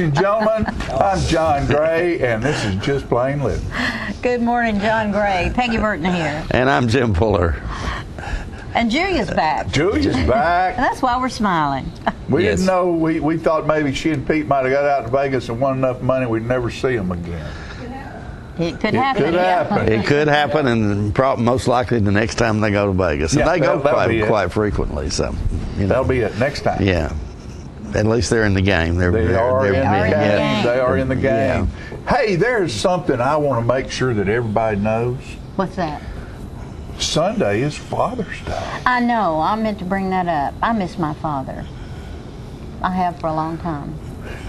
and gentlemen, I'm John Gray, and this is Just Plain Living. Good morning, John Gray. Peggy Burton here. And I'm Jim Fuller. And Julia's back. Julia's back. And that's why we're smiling. We Yes. didn't know, we thought maybe she and Pete might have got out to Vegas and won enough money we'd never see them again. It could happen. Could happen. It could happen, and most likely the next time they go to Vegas. And Yeah, they go that'll be quite frequently. So, That'll be it next time. Yeah. At least they're in the game. They are in the game. They are in the game. Hey, there's something I want to make sure that everybody knows. What's that? Sunday is Father's Day. I know. I meant to bring that up. I miss my father. I have for a long time.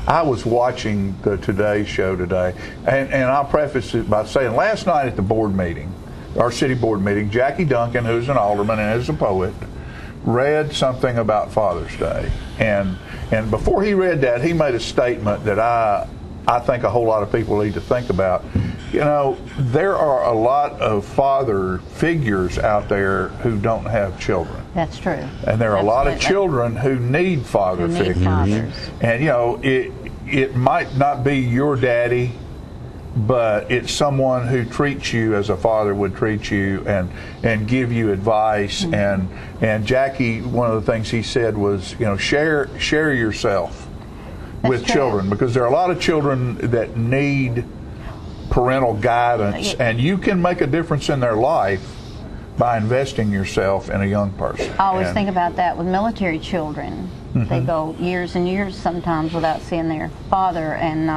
I was watching the Today Show today, and I'll preface it by saying last night at the board meeting, our city board meeting, Jackie Duncan, who's an alderman and is a poet, read something about Father's Day. And before he read that, he made a statement that I think a whole lot of people need to think about. You know, there are a lot of father figures out there who don't have children. That's true. And there are a lot of children who need father figures. Fathers. And, you know, it might not be your daddy, but it's someone who treats you as a father would treat you and give you advice. And Jackie, one of the things he said was, you know, share yourself with children, because there are a lot of children that need parental guidance, and you can make a difference in their life by investing yourself in a young person. I always think about that with military children. They go years and years sometimes without seeing their father, and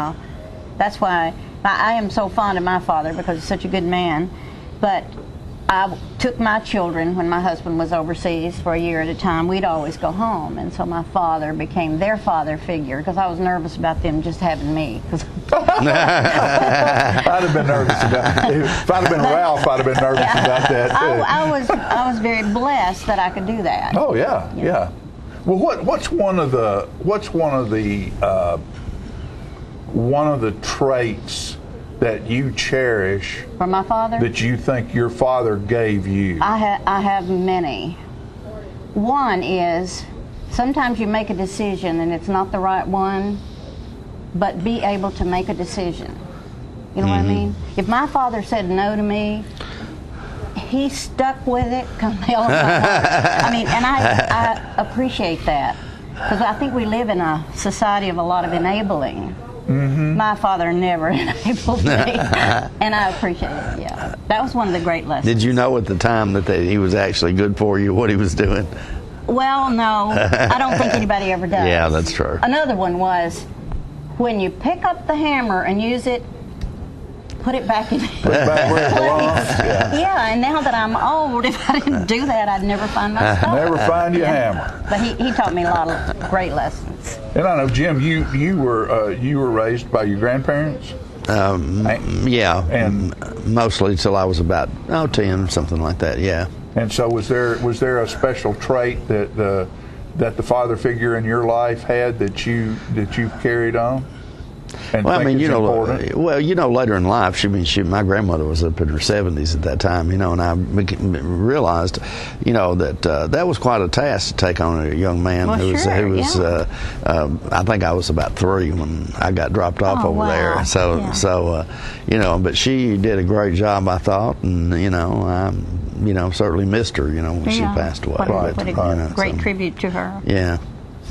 that's why I am so fond of my father, because he's such a good man. But I took my children when my husband was overseas for a year at a time. We'd always go home, and so my father became their father figure, because I was nervous about them just having me. I'd have been nervous about it. If I'd have been Ralph, I'd have been nervous about that too. I was very blessed that I could do that. Oh yeah. Well, what's one of the traits that you cherish From my father? that you think your father gave you? I have many. One is, sometimes you make a decision and it's not the right one, but be able to make a decision. You know what I mean? If my father said no to me, he stuck with it come hell or high water. I mean, and I appreciate that, because I think we live in a society of a lot of enabling. My father never enabled me, and I appreciate it. Yeah, that was one of the great lessons. Did you know at the time that he was actually good for you, what he was doing? Well, no, I don't think anybody ever does. Yeah, that's true. Another one was, when you pick up the hammer and use it, put it back in. Put it back where it belongs. Yeah, and now that I'm old, if I didn't do that, I'd never find my stuff. Never find your hammer. But he taught me a lot of great lessons. And I know, Jim, you were raised by your grandparents. Yeah, and mostly till I was about 10, something like that. Yeah. And so, was there a special trait that the father figure in your life had that you carried on? And well, I mean, important? Later in life, my grandmother was up in her 70s at that time, and I realized, that was quite a task to take on a young man who was I think I was about 3 when I got dropped off over there. But she did a great job, I thought, and I certainly missed her, when she passed away. What a great tribute to her. Yeah.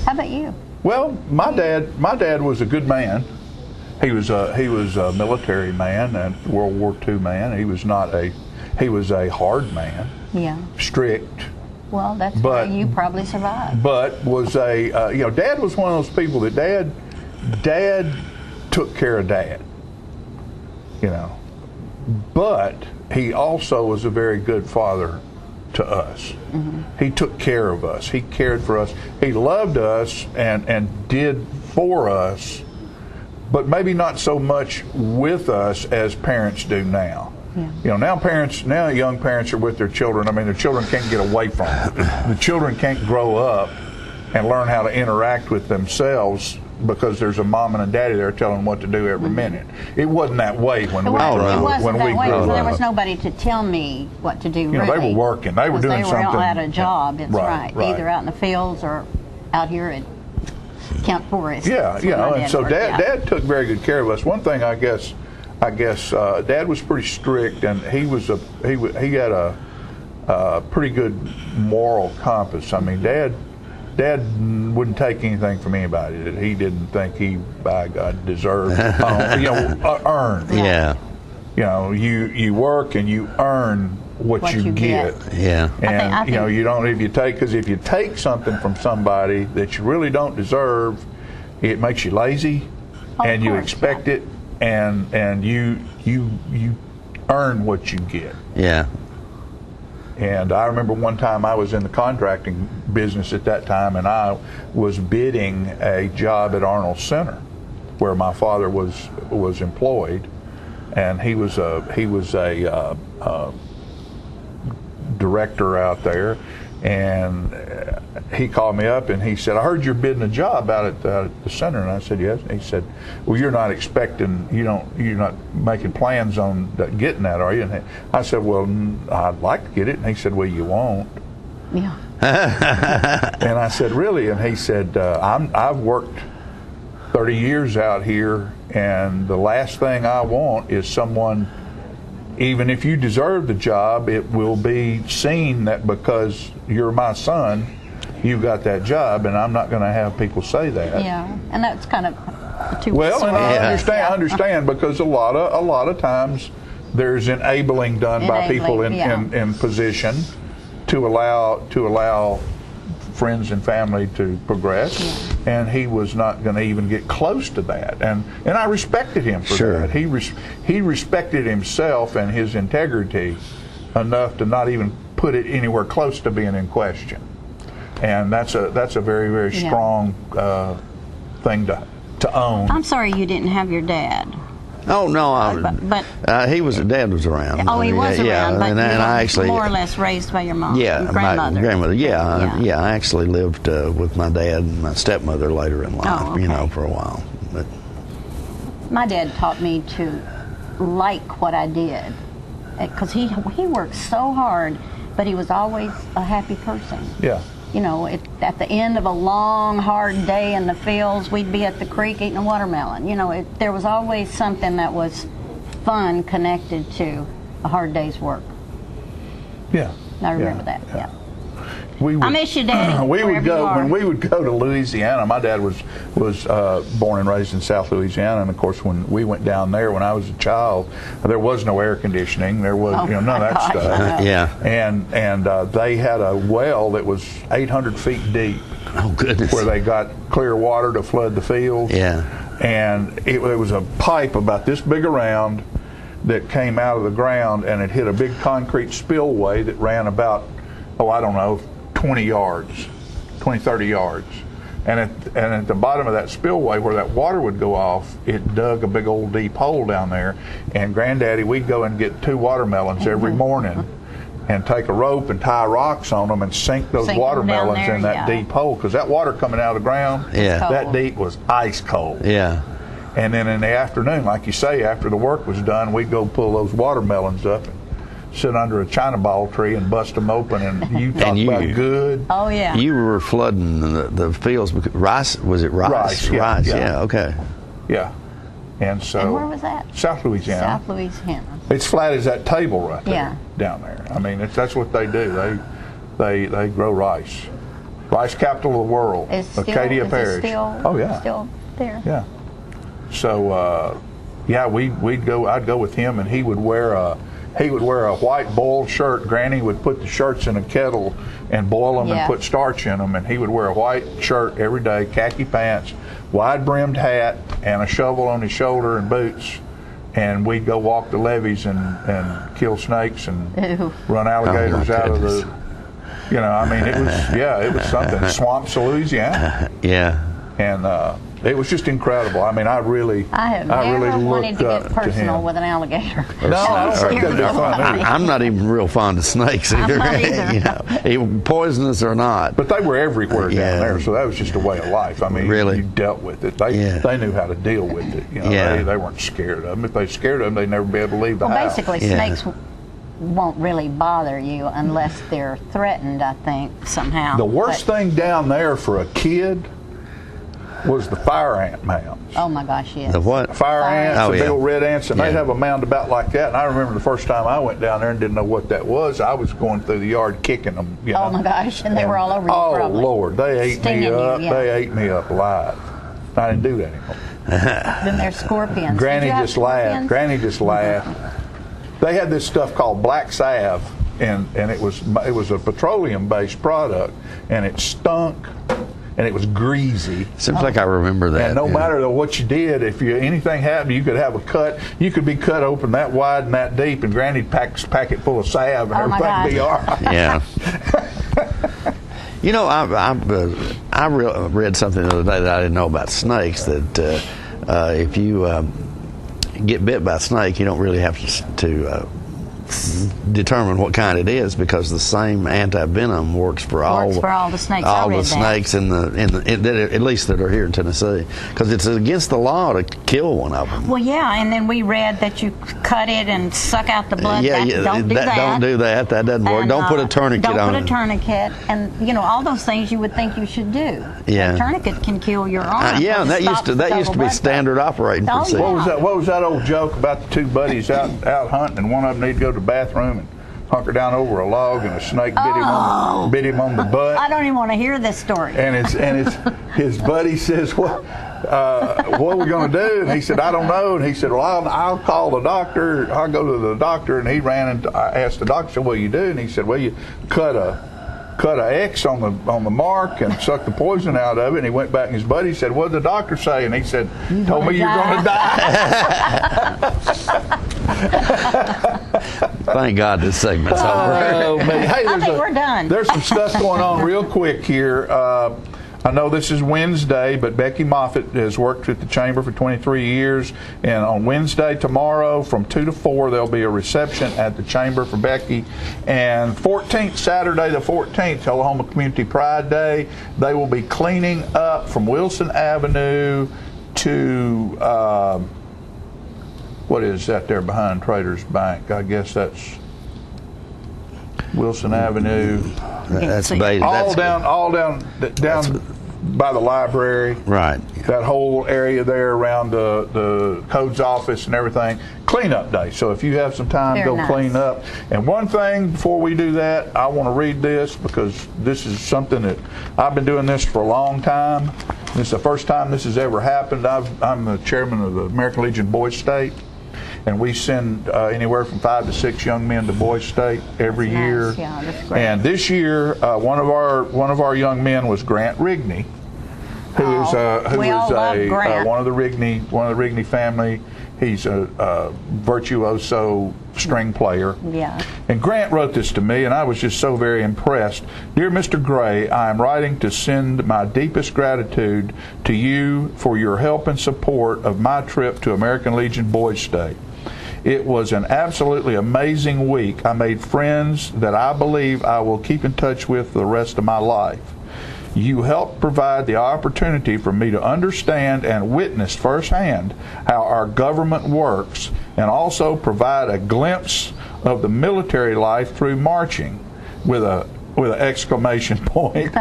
How about you? Well, my dad was a good man. He was a military man and World War II man. He was a hard man. Yeah. Strict. Well, that's why you probably survived. But was Dad was one of those people that Dad took care of Dad. But he also was a very good father to us. He took care of us. He cared for us. He loved us and did for us, but maybe not so much with us as parents do now. Yeah. Now young parents are with their children. I mean, their children can't get away from them. The children can't grow up and learn how to interact with themselves because there's a mom and a daddy there telling them what to do every minute. It wasn't that way when we grew up. There was nobody to tell me what to do. They were working. They were doing something. They were all at a job. It's right. Either out in the fields or out here at count for us. Yeah, That's you what know, my and so worked out. Dad took very good care of us. One thing, I guess, Dad was pretty strict, and he had a pretty good moral compass. I mean, Dad wouldn't take anything from anybody that he didn't think he, by God, deserved to earn. Yeah. You know, you work and you earn what you get. Yeah. And I think you don't, if you take something from somebody that you really don't deserve, it makes you lazy, and you expect it, and you earn what you get. Yeah. And I remember one time I was in the contracting business at that time, and I was bidding a job at Arnold Center, where my father was employed, and he was a director out there, and he called me up and he said, "I heard you're bidding a job out at the center." And I said, "Yes." And he said, "Well, you're not making plans on getting that, are you?" And I said, "Well, I'd like to get it." And he said, "Well, you won't." Yeah. And I said, "Really?" And he said, "I've worked 30 years out here, and the last thing I want is someone, even if you deserve the job, it will be seen that because you're my son, you got that job, and I'm not going to have people say that." Yeah, and that's kind of a two-way Well, and sword. I understand because a lot of times there's enabling done by people in position to allow friends and family to progress, and he was not going to even get close to that, and I respected him for that. He respected himself and his integrity enough to not even put it anywhere close to being in question, and that's a very, very strong thing to own. I'm sorry you didn't have your dad. Oh no, but Dad was around. Oh, he was around, but and you were I actually more or less raised by your mom. Yeah, grandmother. my grandmother. Yeah. I actually lived with my dad and my stepmother later in life. Oh, okay. For a while. But My dad taught me to like what I did, because he worked so hard, but he was always a happy person. Yeah. You know, at the end of a long, hard day in the fields, we'd be at the creek eating a watermelon. You know, there was always something that was fun connected to a hard day's work. Yeah. I remember that. Yeah. I miss you, Daddy. We would wherever you go are. when we would go to Louisiana. My dad was born and raised in South Louisiana, and of course, when we went down there when I was a child, there was no air conditioning. There was none of that stuff. yeah. And they had a well that was 800 feet deep. Oh goodness. Where they got clear water to flood the fields. Yeah. And it was a pipe about this big around that came out of the ground, and it hit a big concrete spillway that ran about 20 yards, 30 yards. And at the bottom of that spillway where that water would go off, it dug a big old deep hole down there. And Granddaddy, we'd go and get 2 watermelons every morning and take a rope and tie rocks on them and sink those watermelons in that deep hole. Because that water coming out of the ground, that deep was ice cold. Yeah. And then in the afternoon, like you say, after the work was done, we'd go pull those watermelons up and sit under a China ball tree and bust them open, and you talk about good. Oh yeah. You were flooding the fields because rice. Was it rice? Rice. Yeah. Okay. Yeah. And so. And where was that? South Louisiana. South Louisiana. It's flat as that table right there. Yeah. Down there. I mean, that's what they do. They grow rice. Rice capital of the world. Acadia Parish. Oh yeah. Still there. Yeah. So we'd go. I'd go with him, and he would wear a white boiled shirt. Granny would put the shirts in a kettle and boil them and put starch in them, and he would wear a white shirt every day, khaki pants, wide brimmed hat, and a shovel on his shoulder and boots. And we'd go walk the levees and kill snakes and run alligators out of the. It was something. Swamps of Louisiana. Yeah. And it was just incredible. I mean, I really wanted to get personal him. with an alligator. No, I don't think that'd be fun. I'm not even real fond of snakes either. I'm not either. Poisonous or not. But they were everywhere down there, so that was just a way of life. I mean, you dealt with it. They knew how to deal with it. They weren't scared of them. If they scared of them, they'd never be able to leave the house. Basically, snakes won't really bother you unless they're threatened, I think, somehow. The worst thing down there for a kid was the fire ant mounds. Oh my gosh, yes. The what? Fire ants, Oh, the yeah. big old red ants, and Yeah. they'd have a mound about like that. And I remember the first time I went down there and didn't know what that was. I was going through the yard kicking them. You know? Oh my gosh, and they were all over you Oh probably. Lord, they ate Stinging me you, up. yeah. They ate me up alive. I didn't do that anymore. Then there's scorpions. Did Granny you have just laughed. scorpions? Granny just laughed. They had this stuff called black salve, and it was a petroleum-based product, and it stunk, and it was greasy. Seems like I remember that. And no yeah. matter what you did, if anything happened, you could have a cut. You could be cut open that wide and that deep, and Granny'd pack a packet full of salve, and Oh, my everything would be all right. Yeah. You know, I read something the other day that I didn't know about snakes, that if you get bit by a snake, you don't really have to determine what kind it is, because the same anti-venom works for all the snakes. I all read the that. snakes at least that are here in Tennessee, because it's against the law to kill one of them. Well, yeah, and then we read that you cut it and suck out the blood. Don't do that. Don't do that. That doesn't work. And, Don't put a tourniquet on Don't it. put a tourniquet, and all those things you would think you should do. Yeah. A tourniquet can kill your arm. Yeah, and that used to be standard operating Oh, procedure. yeah. What was that old joke about the two buddies out hunting, and one of them needed to go to the bathroom and hunker down over a log, and a snake bit him on the butt. I don't even want to hear this story. And his buddy says, what are we going to do? And he said, I don't know. And he said, well, I'll call the doctor. I'll go to the doctor. And he ran and asked the doctor, so what do you do? And he said, well, you cut a X on the mark and suck the poison out of it. And he went back, and his buddy said, what did the doctor say? And he said, told me you're going to die. Thank God this segment's over. Oh, man. Hey, I think we're done. There's some stuff going on real quick here. I know this is Wednesday, but Becky Moffitt has worked at the Chamber for 23 years, and on Wednesday, tomorrow, from 2 to 4, there'll be a reception at the Chamber for Becky. And Saturday the 14th, Oklahoma Community Pride Day, they will be cleaning up from Wilson Avenue to what is that there behind Traders Bank? I guess that's Wilson Avenue. That's see. bait. All down by the library. Right. That whole area there around the codes office and everything. Cleanup day. So if you have some time, Very go nice. clean up. And one thing before we do that, I want to read this, because this is something that I've been doing this for a long time. This is the first time this has ever happened. I'm the chairman of the American Legion Boys State. And we send anywhere from 5 to 6 young men to Boys State every Nice. year. Yeah, that's great. And this year, one of our young men was Grant Rigney, who is we all love Grant. one of the Rigney family. He's a virtuoso string player. Yeah. And Grant wrote this to me, and I was just so very impressed. Dear Mr. Gray, I am writing to send my deepest gratitude to you for your help and support of my trip to American Legion Boys State. It was an absolutely amazing week. I made friends that I believe I will keep in touch with for the rest of my life. You helped provide the opportunity for me to understand and witness firsthand how our government works, and also provide a glimpse of the military life through marching, with an exclamation point.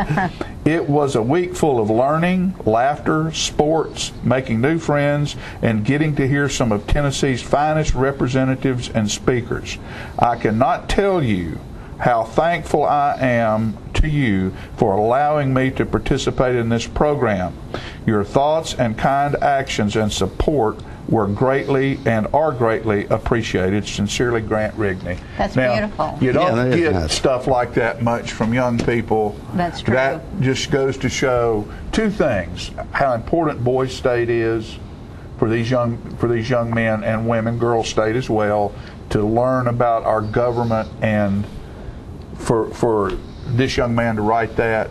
It was a week full of learning, laughter, sports, making new friends, and getting to hear some of Tennessee's finest representatives and speakers. I cannot tell you how thankful I am to you for allowing me to participate in this program. Your thoughts and kind actions and support were greatly and are greatly appreciated. Sincerely, Grant Rigney. That's now, beautiful. You don't that is get nice. stuff like that much from young people. That's true. That just goes to show two things: how important Boys State is for these young men and women, Girls State as well, to learn about our government. And for this young man to write that,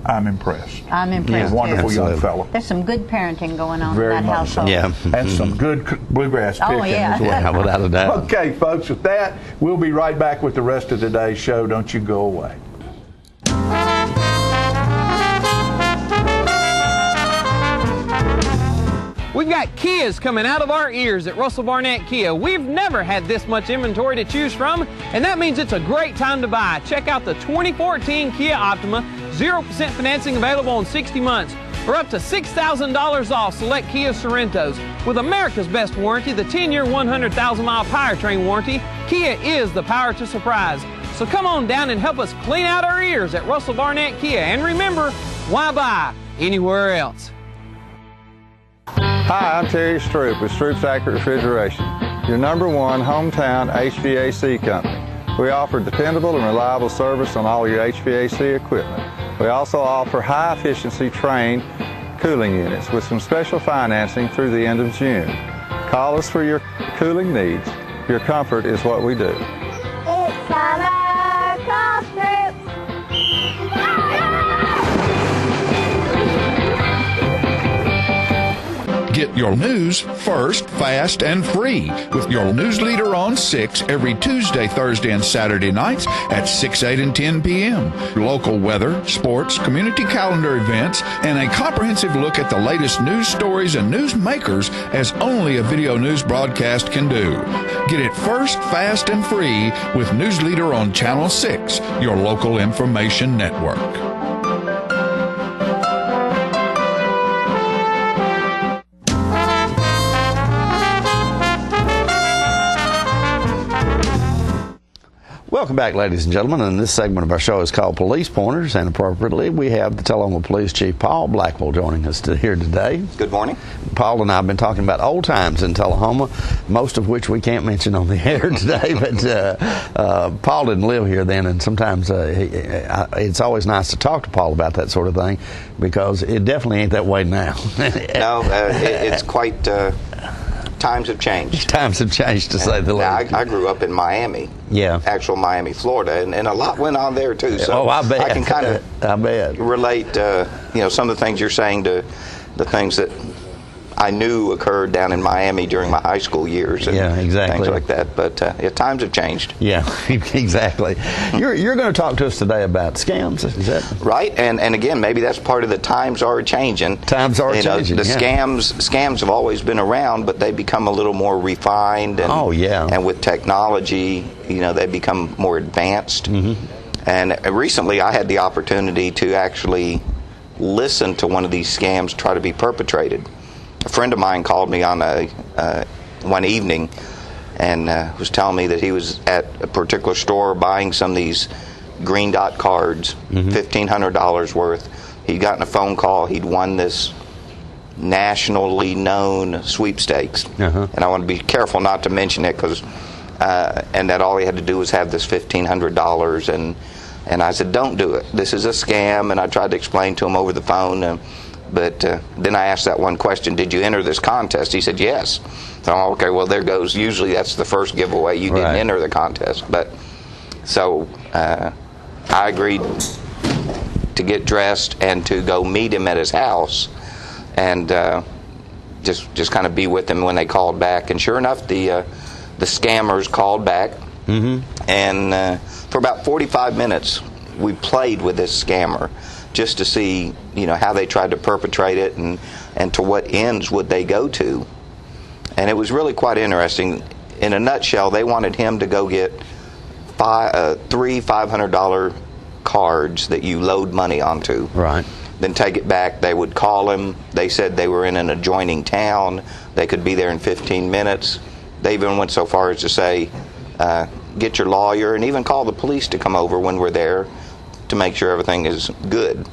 I'm impressed. I'm impressed. Wonderful too. young Absolutely. fellow. There's some good parenting going on Very in that much so. household. Yeah. And some good bluegrass picking yeah. as well. Yeah, without a doubt. Okay, folks, with that, we'll be right back with the rest of today's show. Don't you go away. We've got Kias coming out of our ears at Russell Barnett Kia. We've never had this much inventory to choose from, and that means it's a great time to buy. Check out the 2014 Kia Optima, 0% financing available in 60 months. or up to $6,000 off select Kia Sorentos. With America's best warranty, the 10-year, 100,000-mile powertrain warranty, Kia is the power to surprise. So come on down and help us clean out our ears at Russell Barnett Kia. And remember, why buy anywhere else? Hi, I'm Terry Stroop with Stroop's Accurate Refrigeration, your #1 hometown HVAC company. We offer dependable and reliable service on all your HVAC equipment. We also offer high-efficiency Trane cooling units with some special financing through the end of June. Call us for your cooling needs. Your comfort is what we do. It's summer, call Stroop. Get your news first, fast, and free with your news leader on 6 every Tuesday, Thursday, and Saturday nights at 6, 8, and 10 p.m. Local weather, sports, community calendar events, and a comprehensive look at the latest news stories and news makers as only a video news broadcast can do. Get it first, fast, and free with News Leader on Channel 6, your local information network. Welcome back, ladies and gentlemen, and this segment of our show is called Police Pointers, and appropriately we have the Tullahoma Police Chief Paul Blackwell joining us here today. Good morning. Paul and I have been talking about old times in Tullahoma, most of which we can't mention on the air today, but Paul didn't live here then, and sometimes it's always nice to talk to Paul about that sort of thing, because it definitely ain't that way now. No, it's quite... times have changed. Times have changed, to say the least. I grew up in Miami. Yeah. Actual Miami, Florida, and a lot went on there, too. So I bet. I can kind of relate, some of the things you're saying to the things that I knew occurred down in Miami during my high school years. And exactly. things like that. But times have changed. Yeah, exactly. You're going to talk to us today about scams, is that right? And again, maybe that's part of the times are changing. Times are changing. The scams have always been around, but they become a little more refined. And, and with technology, they become more advanced. Mm-hmm. And recently, I had the opportunity to actually listen to one of these scams try to be perpetrated. A friend of mine called me on one evening and was telling me that he was at a particular store buying some of these Green Dot cards, $1,500 worth. He'd gotten a phone call. He'd won this nationally known sweepstakes. And I want to be careful not to mention it, because and that all he had to do was have this $1,500. And I said, don't do it. This is a scam. And I tried to explain to him over the phone. But then I asked that one question, did you enter this contest? He said, yes. So, okay, well, there goes. Usually that's the first giveaway. You didn't enter the contest. But so I agreed to get dressed and to go meet him at his house and just kind of be with him when they called back. And sure enough, the scammers called back. And for about 45 minutes, we played with this scammer, just to see, how they tried to perpetrate it and to what ends would they go to. And it was really quite interesting. In a nutshell, they wanted him to go get three $500 cards that you load money onto. Right. Then take it back. They would call him. They said they were in an adjoining town. They could be there in 15 minutes. They even went so far as to say, get your lawyer, and even call the police to come over when we're there to make sure everything is good.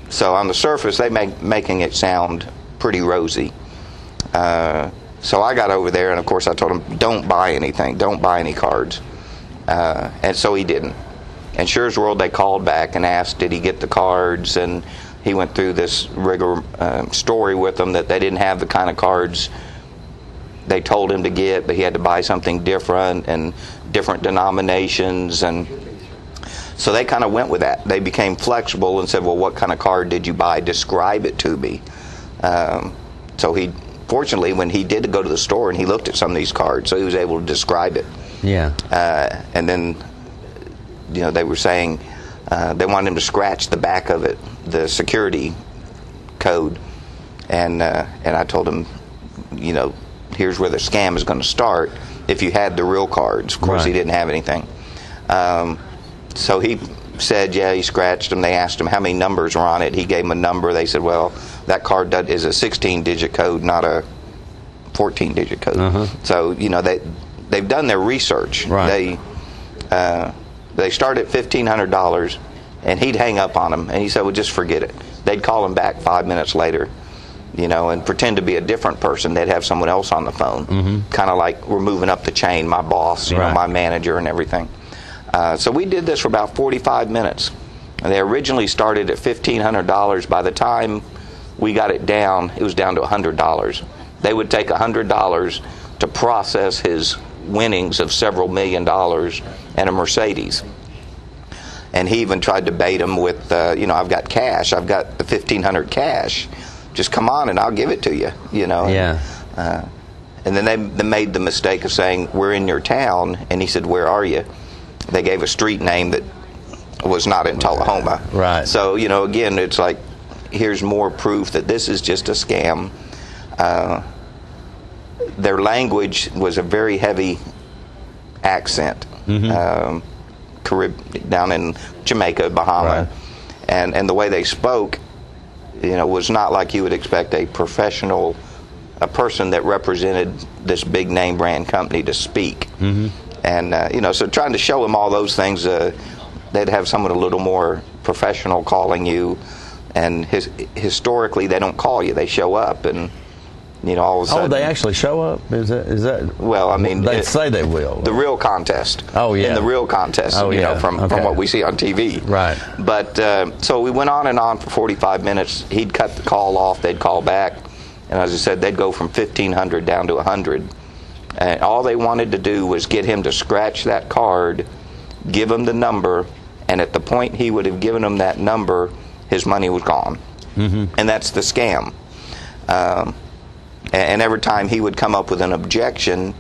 So on the surface, they making it sound pretty rosy. So I got over there, and of course I told him, don't buy anything, don't buy any cards. And so he didn't. And sure as world, they called back and asked, did he get the cards? And he went through this story with them that they didn't have the kind of cards they told him to get, but he had to buy something different and different denominations. And so they kind of went with that. They became flexible and said, well, what kind of card did you buy? Describe it to me. So he, fortunately, when he did go to the store and he looked at some of these cards, so he was able to describe it. Yeah. And then, they were saying they wanted him to scratch the back of it, the security code. And I told him, here's where the scam is going to start if you had the real cards. Of course, he didn't have anything. So he said, yeah, he scratched them. They asked him how many numbers were on it. He gave them a number. They said, well, that card is a 16-digit code, not a 14-digit code. So, you know, they've done their research. Right. They start at $1,500, and he'd hang up on them, and he said, well, just forget it. They'd call him back 5 minutes later, you know, and pretend to be a different person. They'd have someone else on the phone, kind of like we're moving up the chain, my boss, you know, my manager and everything. So we did this for about 45 minutes. And they originally started at $1,500. By the time we got it down, it was down to $100. They would take $100 to process his winnings of several $1 million and a Mercedes. And he even tried to bait him with, you know, I've got cash. I've got the $1,500 cash. Just come on and I'll give it to you, you know. Yeah. And then they made the mistake of saying, we're in your town. And he said, where are you? They gave a street name that was not in Tullahoma. Right. So, you know, again, it's like, here's more proof that this is just a scam. Their language was a very heavy accent. Down in Jamaica, Bahama. And the way they spoke, you know, was not like you would expect a professional, a person that represented this big name brand company to speak. And, you know, so trying to show them all those things, they'd have someone a little more professional calling you. And historically, they don't call you. They show up and, you know, all of a sudden. Oh, they actually show up? Is that? Well, I mean. They say they will. The real contest. Oh, yeah. In the real contest, you know, from what we see on TV. Right. But, so we went on and on for 45 minutes. He'd cut the call off. They'd call back. And as I said, they'd go from 1,500 down to 100. And all they wanted to do was get him to scratch that card, give him the number, and at the point he would have given him that number, his money was gone. And that's the scam. And every time he would come up with an objection,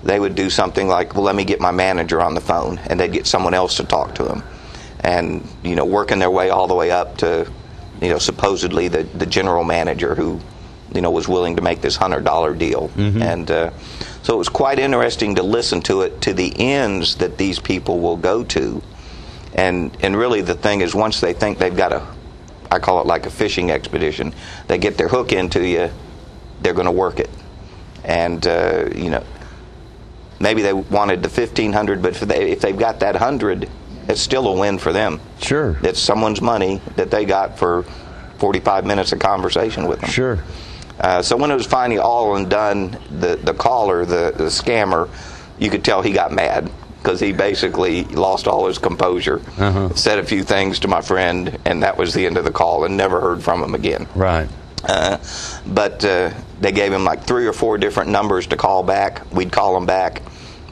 they would do something like, well, let me get my manager on the phone, and they'd get someone else to talk to him. And, you know, working their way all the way up to, you know, supposedly the general manager who, you know, was willing to make this $100 deal. And so it was quite interesting to listen to it, to the ends that these people will go to. And really the thing is, once they think they've got I call it like a fishing expedition, they get their hook into you, they're going to work it. And, you know, maybe they wanted the 1,500, but if they've got that 100, it's still a win for them. Sure. It's someone's money that they got for 45 minutes of conversation with them. Sure. So when it was finally all and done, the caller, the scammer, you could tell he got mad because he basically lost all his composure, said a few things to my friend, and that was the end of the call, and never heard from him again. Right. But they gave him like 3 or 4 different numbers to call back. We'd call him back,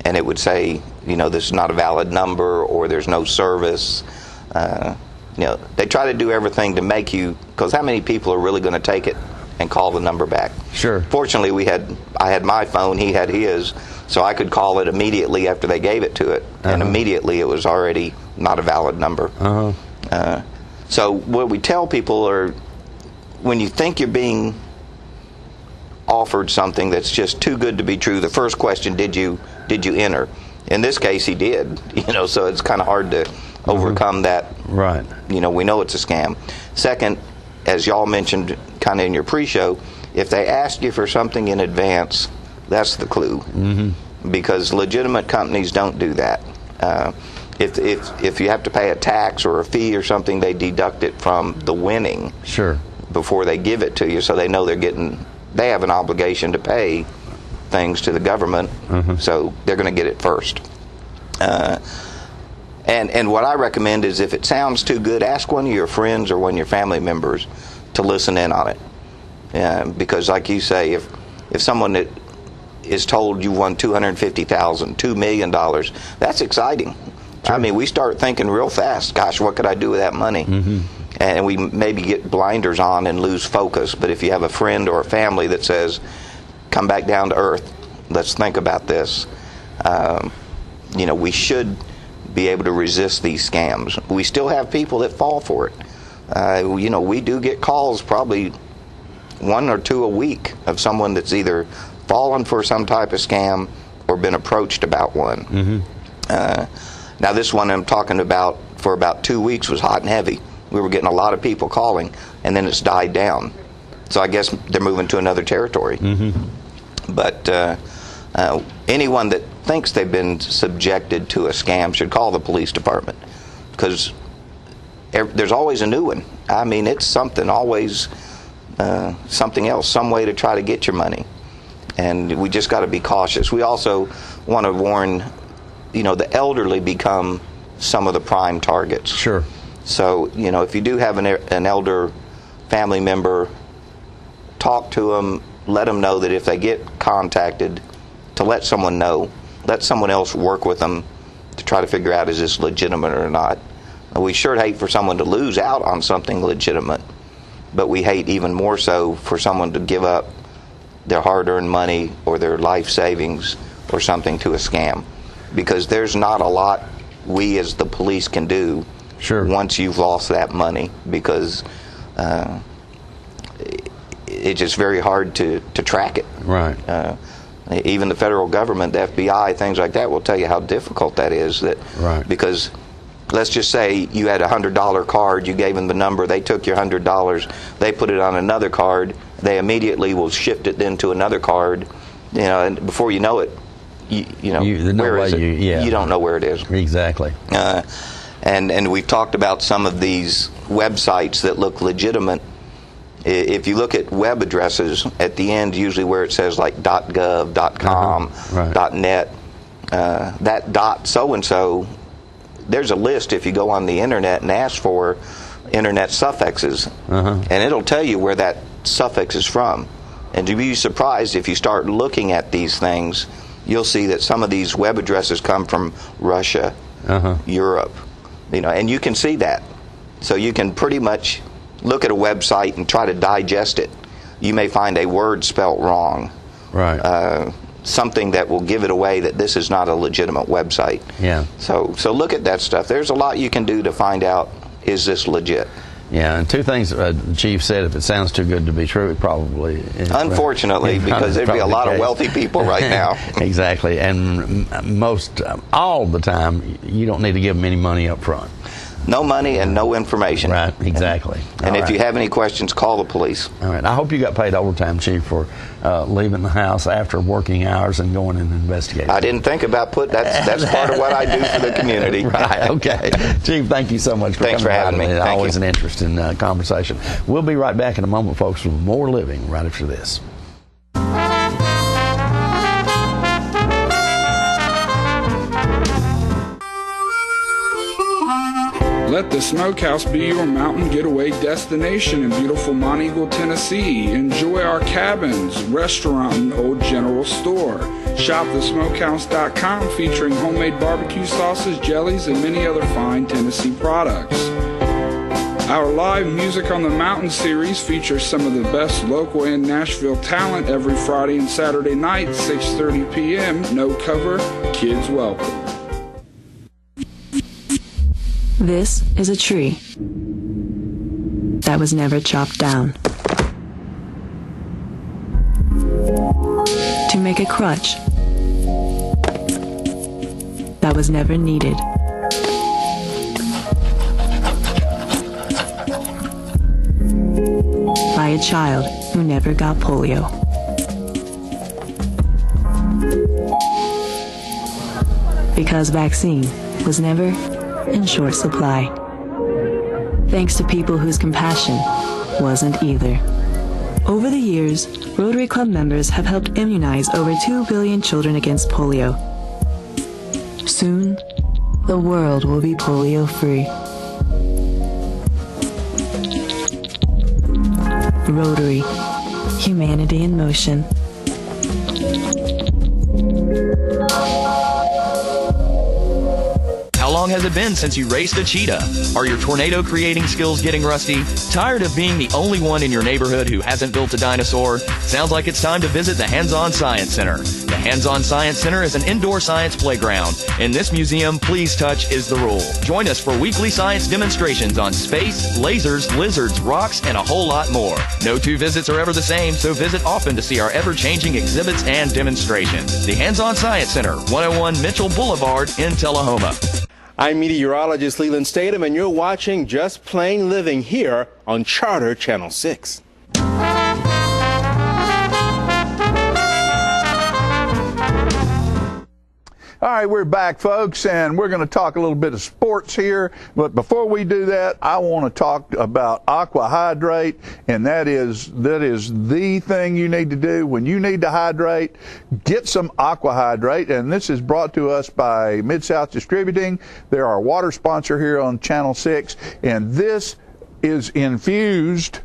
and it would say, you know, this is not a valid number, or there's no service. You know, they try to do everything to make you, because how many people are really going to take it and call the number back? Sure. Fortunately, I had my phone, he had his, so I could call it immediately after they gave it to it, and immediately it was already not a valid number. So what we tell people are, when you think you're being offered something that's just too good to be true, the first question, did you enter? In this case, he did. You know, so it's kind of hard to overcome that. Right. You know, we know it's a scam. Second, as y'all mentioned kind of in your pre-show, if they ask you for something in advance, that's the clue. Because legitimate companies don't do that. If you have to pay a tax or a fee or something, they deduct it from the winning. Sure. Before they give it to you, so they know they have an obligation to pay things to the government, so they're going to get it first. And what I recommend is, if it sounds too good, ask one of your friends or one of your family members to listen in on it. Because like you say, if someone that is told you won $250,000, $2 million, that's exciting. Sure. I mean, we start thinking real fast, gosh, what could I do with that money? And we maybe get blinders on and lose focus. But if you have a friend or a family that says, come back down to earth, let's think about this, you know, we should be able to resist these scams. We still have people that fall for it. You know, we do get calls, probably 1 or 2 a week, of someone that's either fallen for some type of scam or been approached about one. Now this one I'm talking about for about 2 weeks was hot and heavy. We were getting a lot of people calling, and then it's died down. So I guess they're moving to another territory. But anyone that thinks they've been subjected to a scam should call the police department, because there's always a new one. I mean, it's something, always something else, some way to try to get your money. And we just got to be cautious. We also want to warn, the elderly become some of the prime targets. Sure. So, if you do have an elder family member, talk to them, let them know that if they get contacted, to let someone know, let someone else work with them to try to figure out, is this legitimate or not. We sure hate for someone to lose out on something legitimate, but we hate even more so for someone to give up their hard-earned money or their life savings or something to a scam, because there's not a lot we as the police can do once you've lost that money, because it's just very hard to track it. Right. Even the federal government, the FBI, things like that will tell you how difficult that is. Because let's just say you had a $100 card, you gave them the number, they took your $100, they put it on another card, they immediately will shift it then to another card, and before you know it, where is it? You don't know where it is. Exactly. And we've talked about some of these websites that look legitimate. If you look at web addresses, at the end, usually where it says like .gov, .com, .net, that .so-and-so, there's a list if you go on the internet and ask for internet suffixes, and it'll tell you where that suffix is from. And to be surprised, if you start looking at these things, you'll see that some of these web addresses come from Russia, Europe, and you can see that. So you can pretty much look at a website and try to digest it. You may find a word spelt wrong. Something that will give it away that this is not a legitimate website. So look at that stuff. There's a lot you can do to find out, is this legit? And two things the Chief said: if it sounds too good to be true, it probably is. Unfortunately, because there'd be a lot of wealthy people right now. Exactly. And all the time, you don't need to give them any money up front. No money and no information. Right, exactly. And if you have any questions, call the police. All right. I hope you got paid overtime, Chief, for leaving the house after working hours and going and investigating. I didn't think about that's part of what I do for the community. Right, okay. Chief, thank you so much for Thanks coming for having by. me. Always an interesting conversation. We'll be right back in a moment, folks, with more living right after this. Let the Smokehouse be your mountain getaway destination in beautiful Monteagle, Tennessee. Enjoy our cabins, restaurant, and old general store. Shop thesmokehouse.com, featuring homemade barbecue sauces, jellies, and many other fine Tennessee products. Our live Music on the Mountain series features some of the best local and Nashville talent every Friday and Saturday night, 6:30 p.m. No cover, kids welcome. This is a tree that was never chopped down to make a crutch that was never needed. By a child who never got polio. Because vaccine was never in short supply. Thanks to people whose compassion wasn't either. Over the years, Rotary Club members have helped immunize over 2 billion children against polio. Soon, the world will be polio-free. Rotary, humanity in motion. How long has it been since you raced a cheetah? Are your tornado creating skills getting rusty? Tired of being the only one in your neighborhood who hasn't built a dinosaur? Sounds like it's time to visit the Hands-On Science Center. The Hands-On Science Center is an indoor science playground. In this museum, please touch is the rule. Join us for weekly science demonstrations on space, lasers, lizards, rocks, and a whole lot more. No two visits are ever the same, so visit often to see our ever-changing exhibits and demonstrations. The Hands-On Science Center, 101 Mitchell Boulevard in Tullahoma. I'm meteorologist Leland Statham, and you're watching Just Plain Living here on Charter Channel 6. All right, we're back, folks, and we're going to talk a little bit of sports here. But before we do that, I want to talk about Aqua Hydrate, and that is the thing you need to do when you need to hydrate. Get some Aqua Hydrate, and this is brought to us by Mid-South Distributing. They're our water sponsor here on Channel 6, and this is infused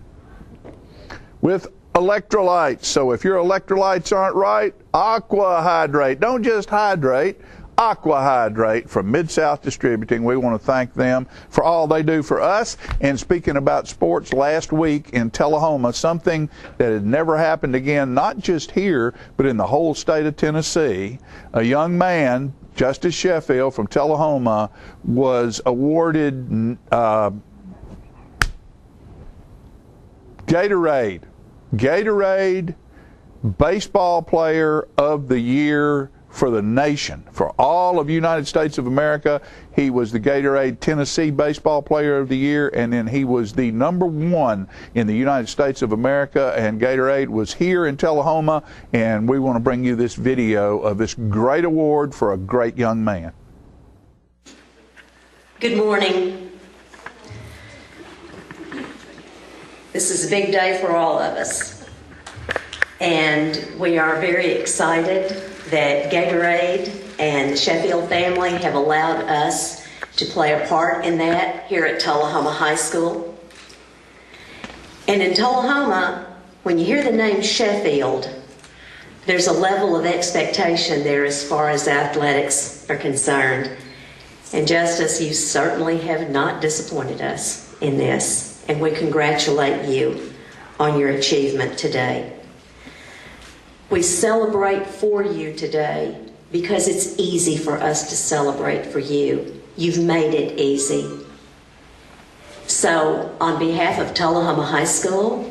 with electrolytes. So if your electrolytes aren't right, Aqua Hydrate. Don't just hydrate, Aqua Hydrate from Mid-South Distributing. We want to thank them for all they do for us. And speaking about sports, last week in Tullahoma, something that had never happened again, not just here, but in the whole state of Tennessee, a young man, Justice Sheffield from Tullahoma, was awarded Gatorade Baseball Player of the Year for the nation, for all of United States of America. He was the Gatorade Tennessee Baseball Player of the Year, and then he was the #1 in the United States of America, and Gatorade was here in Tullahoma, and we want to bring you this video of this great award for a great young man. Good morning. This is a big day for all of us, and we are very excited that Gatorade and the Sheffield family have allowed us to play a part in that here at Tullahoma High School. And in Tullahoma, when you hear the name Sheffield, there's a level of expectation there as far as athletics are concerned. And Justice, you certainly have not disappointed us in this. And we congratulate you on your achievement today. We celebrate for you today because it's easy for us to celebrate for you. You've made it easy. So on behalf of Tullahoma High School,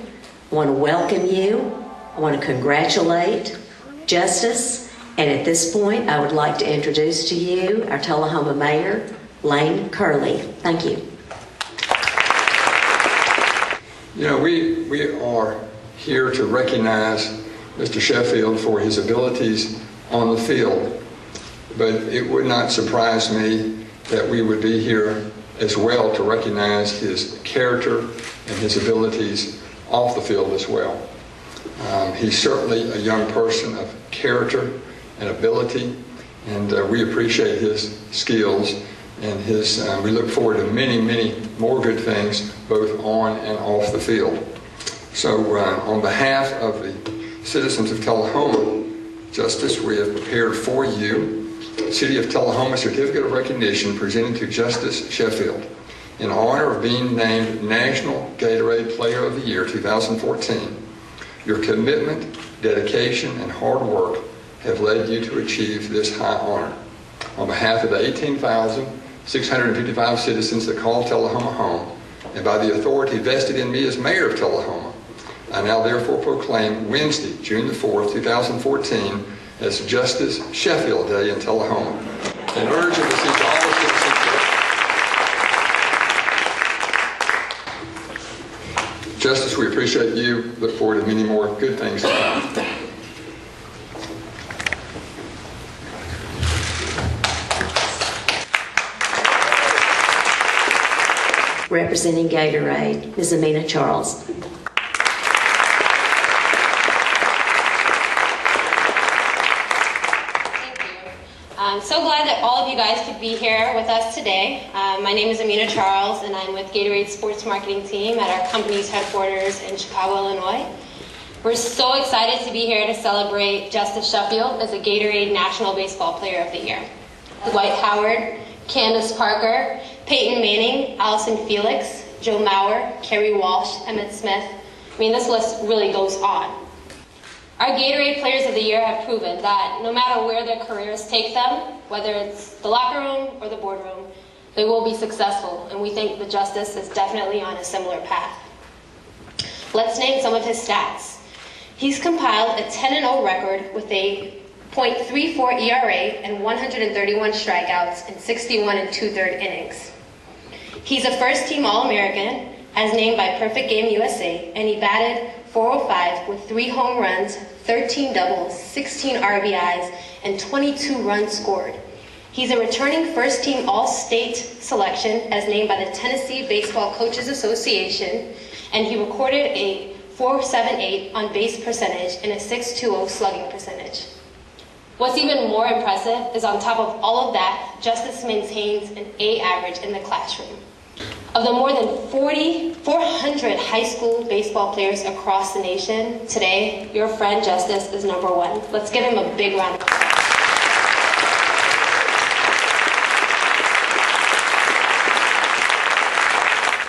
I want to welcome you. I want to congratulate Justice. And at this point, I would like to introduce to you our Tullahoma Mayor, Lane Curley. Thank you. You know, we are here to recognize Mr. Sheffield for his abilities on the field, but it would not surprise me that we would be here as well to recognize his character and his abilities off the field as well. He's certainly a young person of character and ability, and we appreciate his skills and his. We look forward to many, many more good things, both on and off the field. So, on behalf of the citizens of Tullahoma, Justice, we have prepared for you the City of Tullahoma Certificate of Recognition presented to Justice Sheffield in honor of being named National Gatorade Player of the Year 2014. Your commitment, dedication, and hard work have led you to achieve this high honor. On behalf of the 18,655 citizens that call Tullahoma home, and by the authority vested in me as mayor of Tullahoma, I now therefore proclaim Wednesday, June the 4th, 2014, as Justice Sheffield Day in Tullahoma, and urge and beseech all the citizens. Justice, we appreciate you. Look forward to many more good things to come. Representing Gatorade, Ms. Amina Charles. I'm so glad that all of you guys could be here with us today. My name is Amina Charles, and I'm with Gatorade Sports Marketing Team at our company's headquarters in Chicago, Illinois. We're so excited to be here to celebrate Justice Sheffield as a Gatorade National Baseball Player of the Year. Dwight Howard, Candace Parker, Peyton Manning, Allison Felix, Joe Mauer, Kerry Walsh, Emmett Smith. I mean, this list really goes on. Our Gatorade Players of the Year have proven that no matter where their careers take them, whether it's the locker room or the boardroom, they will be successful, and we think the Justice is definitely on a similar path. Let's name some of his stats. He's compiled a 10-0 record with a .34 ERA, and 131 strikeouts in 61 2/3 innings. He's a first-team All-American, as named by Perfect Game USA, and he batted .405 with 3 home runs, 13 doubles, 16 RBIs, and 22 runs scored. He's a returning first-team All-State selection, as named by the Tennessee Baseball Coaches Association, and he recorded a .478 on base percentage and a .620 slugging percentage. What's even more impressive is on top of all of that, Justice maintains an A average in the classroom. Of the more than 400 high school baseball players across the nation, today, your friend Justice is number 1. Let's give him a big round of applause.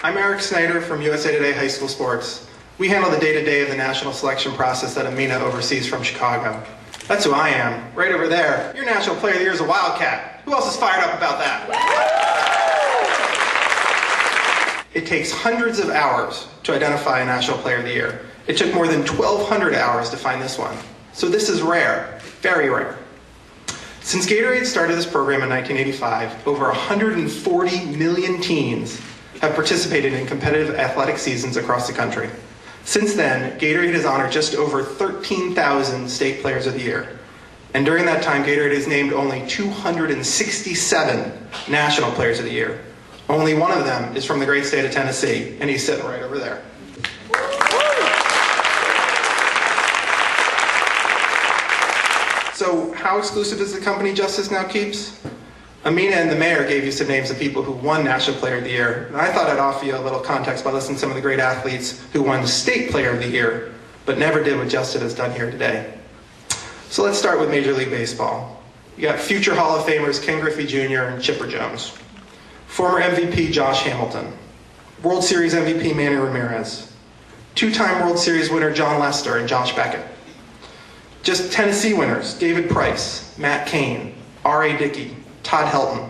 I'm Eric Snyder from USA Today High School Sports. We handle the day-to-day of the national selection process that Amina oversees from Chicago. That's who I am, right over there. Your National Player of the Year is a Wildcat. Who else is fired up about that? It takes hundreds of hours to identify a National Player of the Year. It took more than 1,200 hours to find this one. So this is rare, very rare. Since Gatorade started this program in 1985, over 140 million teens have participated in competitive athletic seasons across the country. Since then, Gatorade has honored just over 13,000 state players of the year. And during that time, Gatorade has named only 267 national players of the year. Only one of them is from the great state of Tennessee, and he's sitting right over there. So how exclusive is the company Justice now keeps? Amina and the mayor gave you some names of people who won National Player of the Year. And I thought I'd offer you a little context by listening to some of the great athletes who won State Player of the Year, but never did what Justice has done here today. So let's start with Major League Baseball. You got future Hall of Famers Ken Griffey Jr. and Chipper Jones. Former MVP Josh Hamilton. World Series MVP Manny Ramirez. Two-time World Series winner John Lester and Josh Beckett. Just Tennessee winners David Price, Matt Cain, R.A. Dickey, Todd Helton.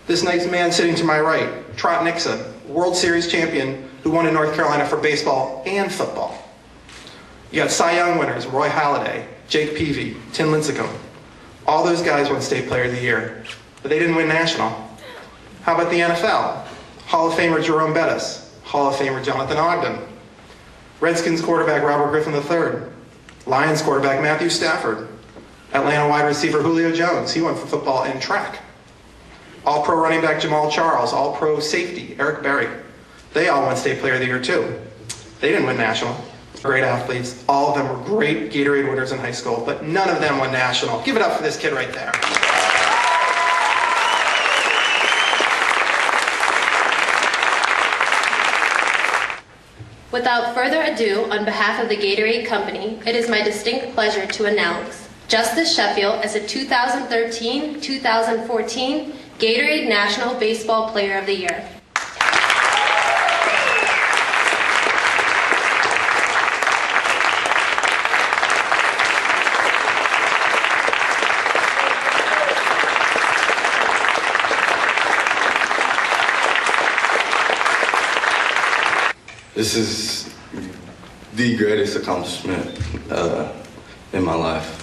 This nice man sitting to my right, Trot Nixon, World Series champion who won in North Carolina for baseball and football. You got Cy Young winners Roy Halladay, Jake Peavy, Tim Lincecum. All those guys won State Player of the Year, but they didn't win national. How about the NFL? Hall of Famer Jerome Bettis, Hall of Famer Jonathan Ogden. Redskins quarterback Robert Griffin III, Lions quarterback Matthew Stafford, Atlanta wide receiver Julio Jones, he won for football and track. All-pro running back Jamal Charles, all-pro safety Eric Berry. They all won State Player of the Year too. They didn't win national. Great athletes. All of them were great Gatorade winners in high school, but none of them won national. Give it up for this kid right there. Without further ado, on behalf of the Gatorade Company, it is my distinct pleasure to announce Justice Sheffield as a 2013-2014 Gatorade National Baseball Player of the Year. This is the greatest accomplishment in my life.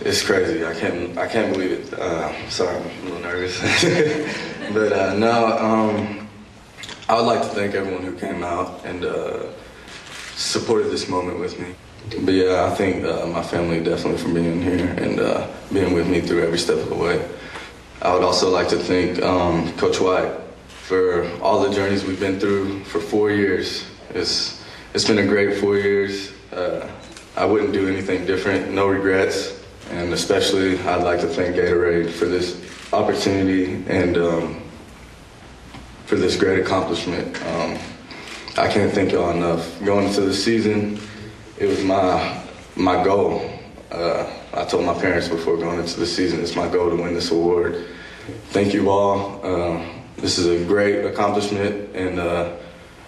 It's crazy. I can't believe it. Sorry, I'm a little nervous. But I would like to thank everyone who came out and supported this moment with me. But yeah, I think my family definitely for being here and being with me through every step of the way. I would also like to thank Coach White for all the journeys we've been through for 4 years. It's been a great 4 years. I wouldn't do anything different, no regrets. And especially, I'd like to thank Gatorade for this opportunity and for this great accomplishment. I can't thank y'all enough. Going into the season, it was my goal. I told my parents before going into the season, it's my goal to win this award. Thank you all. This is a great accomplishment, and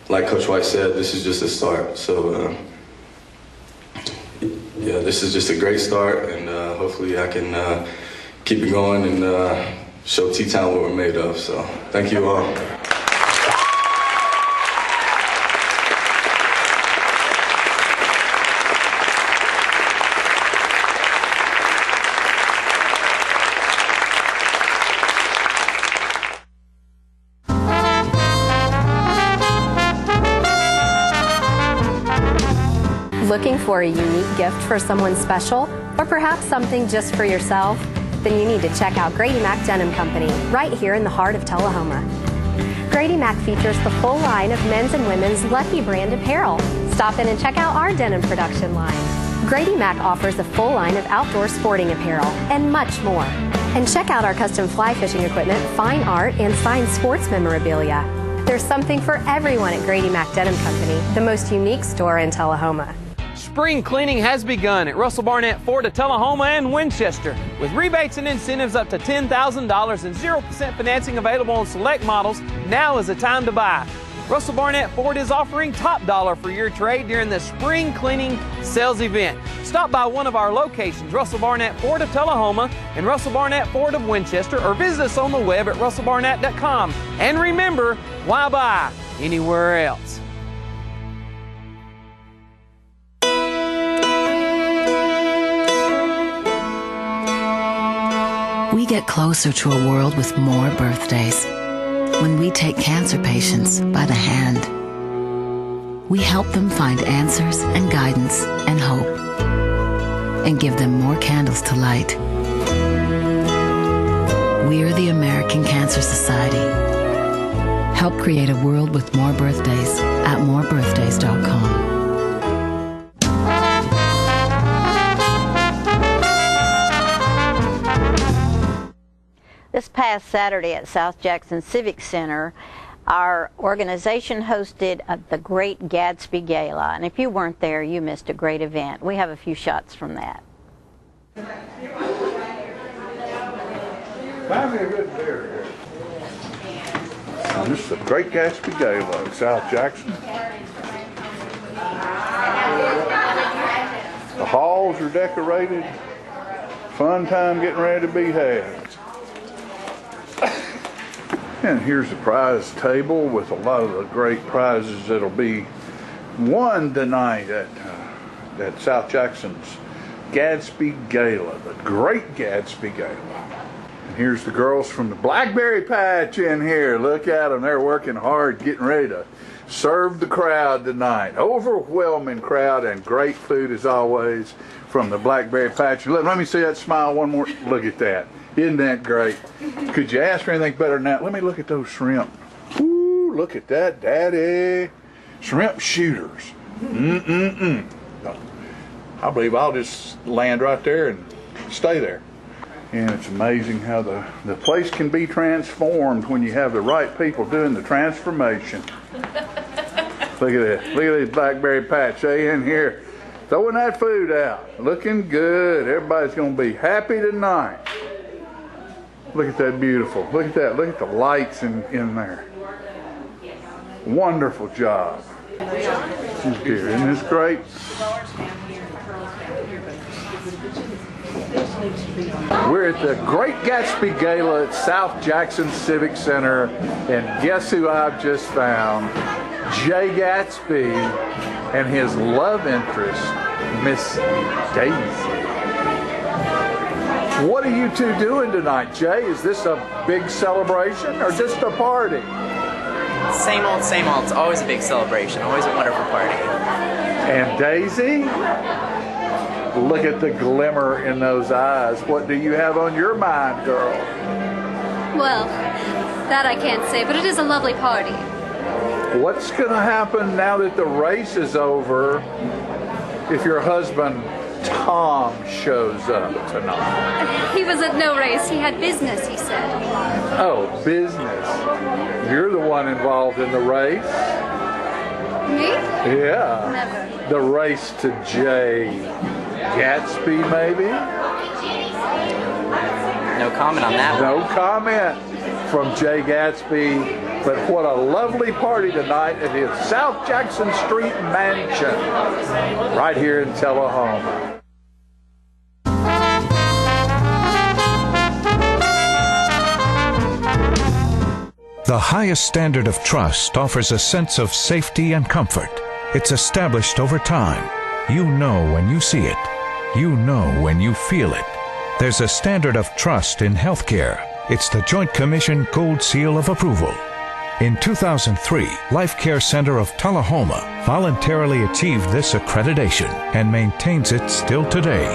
like Coach White said, this is just a start. So yeah, this is just a great start, and hopefully I can keep it going and show T-Town what we're made of. So thank you all. Looking for a unique gift for someone special, or perhaps something just for yourself? Then you need to check out Grady Mac Denim Company, right here in the heart of Tullahoma. Grady Mac features the full line of men's and women's Lucky brand apparel. Stop in and check out our denim production line. Grady Mac offers a full line of outdoor sporting apparel and much more. And check out our custom fly fishing equipment, fine art, and fine sports memorabilia. There's something for everyone at Grady Mac Denim Company, the most unique store in Tullahoma. Spring cleaning has begun at Russell Barnett Ford of Tullahoma and Winchester. With rebates and incentives up to $10,000 and 0% financing available on select models, now is the time to buy. Russell Barnett Ford is offering top dollar for your trade during the spring cleaning sales event. Stop by one of our locations, Russell Barnett Ford of Tullahoma and Russell Barnett Ford of Winchester, or visit us on the web at russellbarnett.com. And remember, why buy anywhere else? We get closer to a world with more birthdays when we take cancer patients by the hand. We help them find answers and guidance and hope, and give them more candles to light. We're the American Cancer Society. Help create a world with more birthdays at morebirthdays.com. This past Saturday at South Jackson Civic Center, our organization hosted the Great Gatsby Gala. And if you weren't there, you missed a great event. We have a few shots from that. Find me a good beer here. This is the Great Gatsby Gala at South Jackson. The halls are decorated. Fun time getting ready to be had. And here's the prize table with a lot of the great prizes that'll be won tonight at South Jackson's Gatsby Gala, the Great Gatsby Gala. And here's the girls from the Blackberry Patch in here. Look at them. They're working hard, getting ready to serve the crowd tonight. Overwhelming crowd and great food as always from the Blackberry Patch. Let me see that smile one more. Look at that. Isn't that great? Could you ask for anything better than that? Let me look at those shrimp. Ooh, look at that, Daddy. Shrimp shooters. I believe I'll just land right there and stay there. And it's amazing how the place can be transformed when you have the right people doing the transformation. Look at that. Look at this Blackberry Patch. They in here throwing that food out. Looking good. Everybody's going to be happy tonight. Look at that beautiful. Look at that. Look at the lights in there. Wonderful job. Isn't this great? We're at the Great Gatsby Gala at South Jackson Civic Center, and guess who I've just found? Jay Gatsby and his love interest, Miss Daisy. What are you two doing tonight, Jay? Is this a big celebration or just a party? Same old, same old. It's always a big celebration, always a wonderful party. And Daisy? Look at the glimmer in those eyes. What do you have on your mind, girl? Well, that I can't say, but it is a lovely party. What's going to happen now that the race is over if your husband Tom shows up tonight? He was at no race. He had business, he said. Oh, business. You're the one involved in the race? Me? Yeah. Never. The race to Jay Gatsby, maybe? No comment on that. No comment from Jay Gatsby. But what a lovely party tonight at his South Jackson Street mansion, right here in Tullahoma. The highest standard of trust offers a sense of safety and comfort. It's established over time. You know when you see it. You know when you feel it. There's a standard of trust in healthcare. It's the Joint Commission Gold Seal of Approval. In 2003, Life Care Center of Tullahoma voluntarily achieved this accreditation and maintains it still today.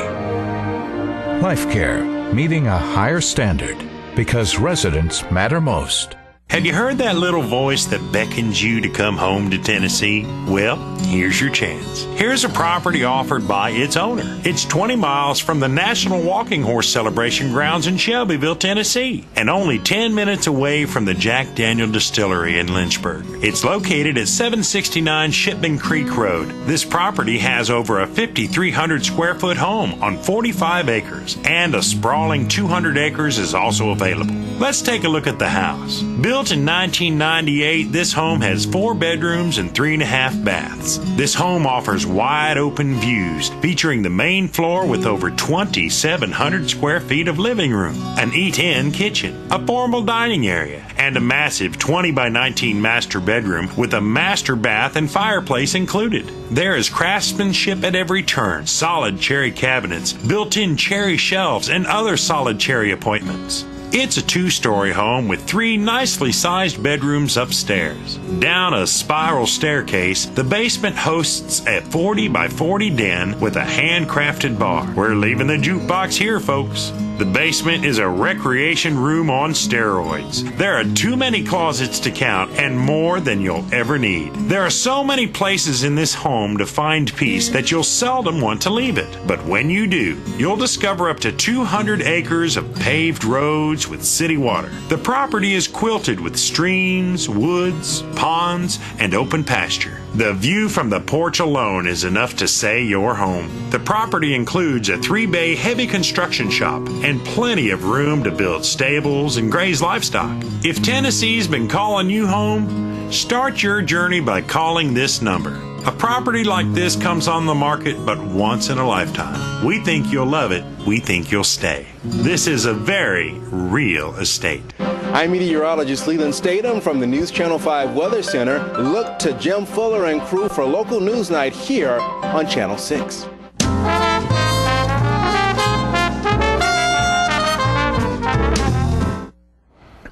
Life Care, meeting a higher standard because residents matter most. Have you heard that little voice that beckons you to come home to Tennessee? Well, here's your chance. Here's a property offered by its owner. It's 20 miles from the National Walking Horse Celebration grounds in Shelbyville, Tennessee, and only 10 minutes away from the Jack Daniel Distillery in Lynchburg. It's located at 769 Shipman Creek Road. This property has over a 5,300 square foot home on 45 acres, and a sprawling 200 acres is also available. Let's take a look at the house. Built in 1998, this home has 4 bedrooms and 3.5 baths. This home offers wide open views, featuring the main floor with over 2,700 square feet of living room, an eat-in kitchen, a formal dining area, and a massive 20 by 19 master bedroom with a master bath and fireplace included. There is craftsmanship at every turn, solid cherry cabinets, built-in cherry shelves, and other solid cherry appointments. It's a 2-story home with 3 nicely sized bedrooms upstairs. Down a spiral staircase, the basement hosts a 40 by 40 den with a handcrafted bar. We're leaving the jukebox here, folks. The basement is a recreation room on steroids. There are too many closets to count and more than you'll ever need. There are so many places in this home to find peace that you'll seldom want to leave it. But when you do, you'll discover up to 200 acres of paved roads with city water. The property is quilted with streams, woods, ponds, and open pasture. The view from the porch alone is enough to say you're home. The property includes a 3-bay heavy construction shop and plenty of room to build stables and graze livestock. If Tennessee's been calling you home, start your journey by calling this number. A property like this comes on the market but once in a lifetime. We think you'll love it. We think you'll stay. This is a very real estate. I'm meteorologist Leland Statham from the News Channel 5 Weather Center. Look to Jim Fuller and crew for local news night here on Channel 6.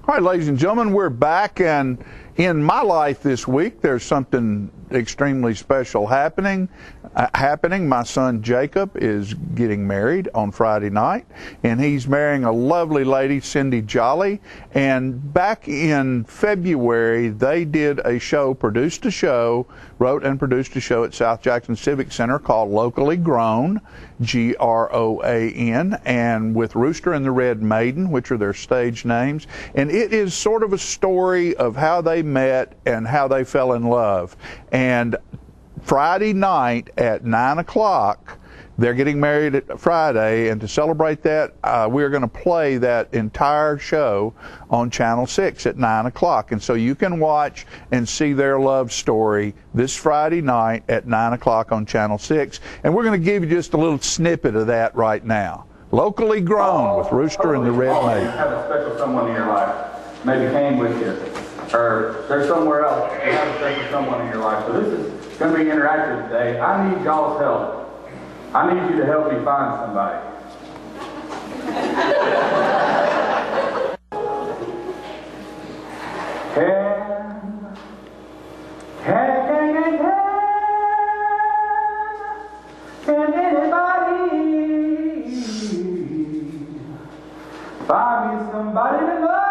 All right, ladies and gentlemen, we're back, and in my life this week, there's something extremely special happening. My son Jacob is getting married on Friday night, and he's marrying a lovely lady, Cindy Jolly. And back in February, they did a show, wrote and produced a show at South Jackson Civic Center called Locally Grown, Groan, and with Rooster and the Red Maiden, which are their stage names. And it is sort of a story of how they met and how they fell in love. And Friday night at 9 o'clock, they're getting married at Friday, and to celebrate that, we're going to play that entire show on Channel 6 at 9 o'clock. And so you can watch and see their love story this Friday night at 9 o'clock on Channel 6. And we're going to give you just a little snippet of that right now. Locally Grown with Rooster and the Red Maiden. You have a special someone in your life, maybe came with you, or they're somewhere else. You have a special someone in your life. So this is going to be interactive today. I need y'all's help. I need you to help me find somebody. Can anybody find me somebody to love?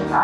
I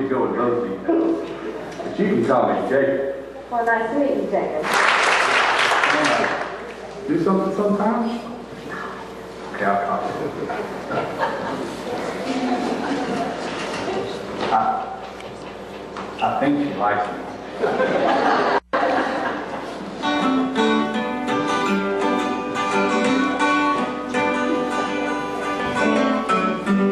to go with those details. But you can call me Jacob. Well, nice to meet you, Jacob. Do something sometime? Okay, I'll call you. I think she likes me.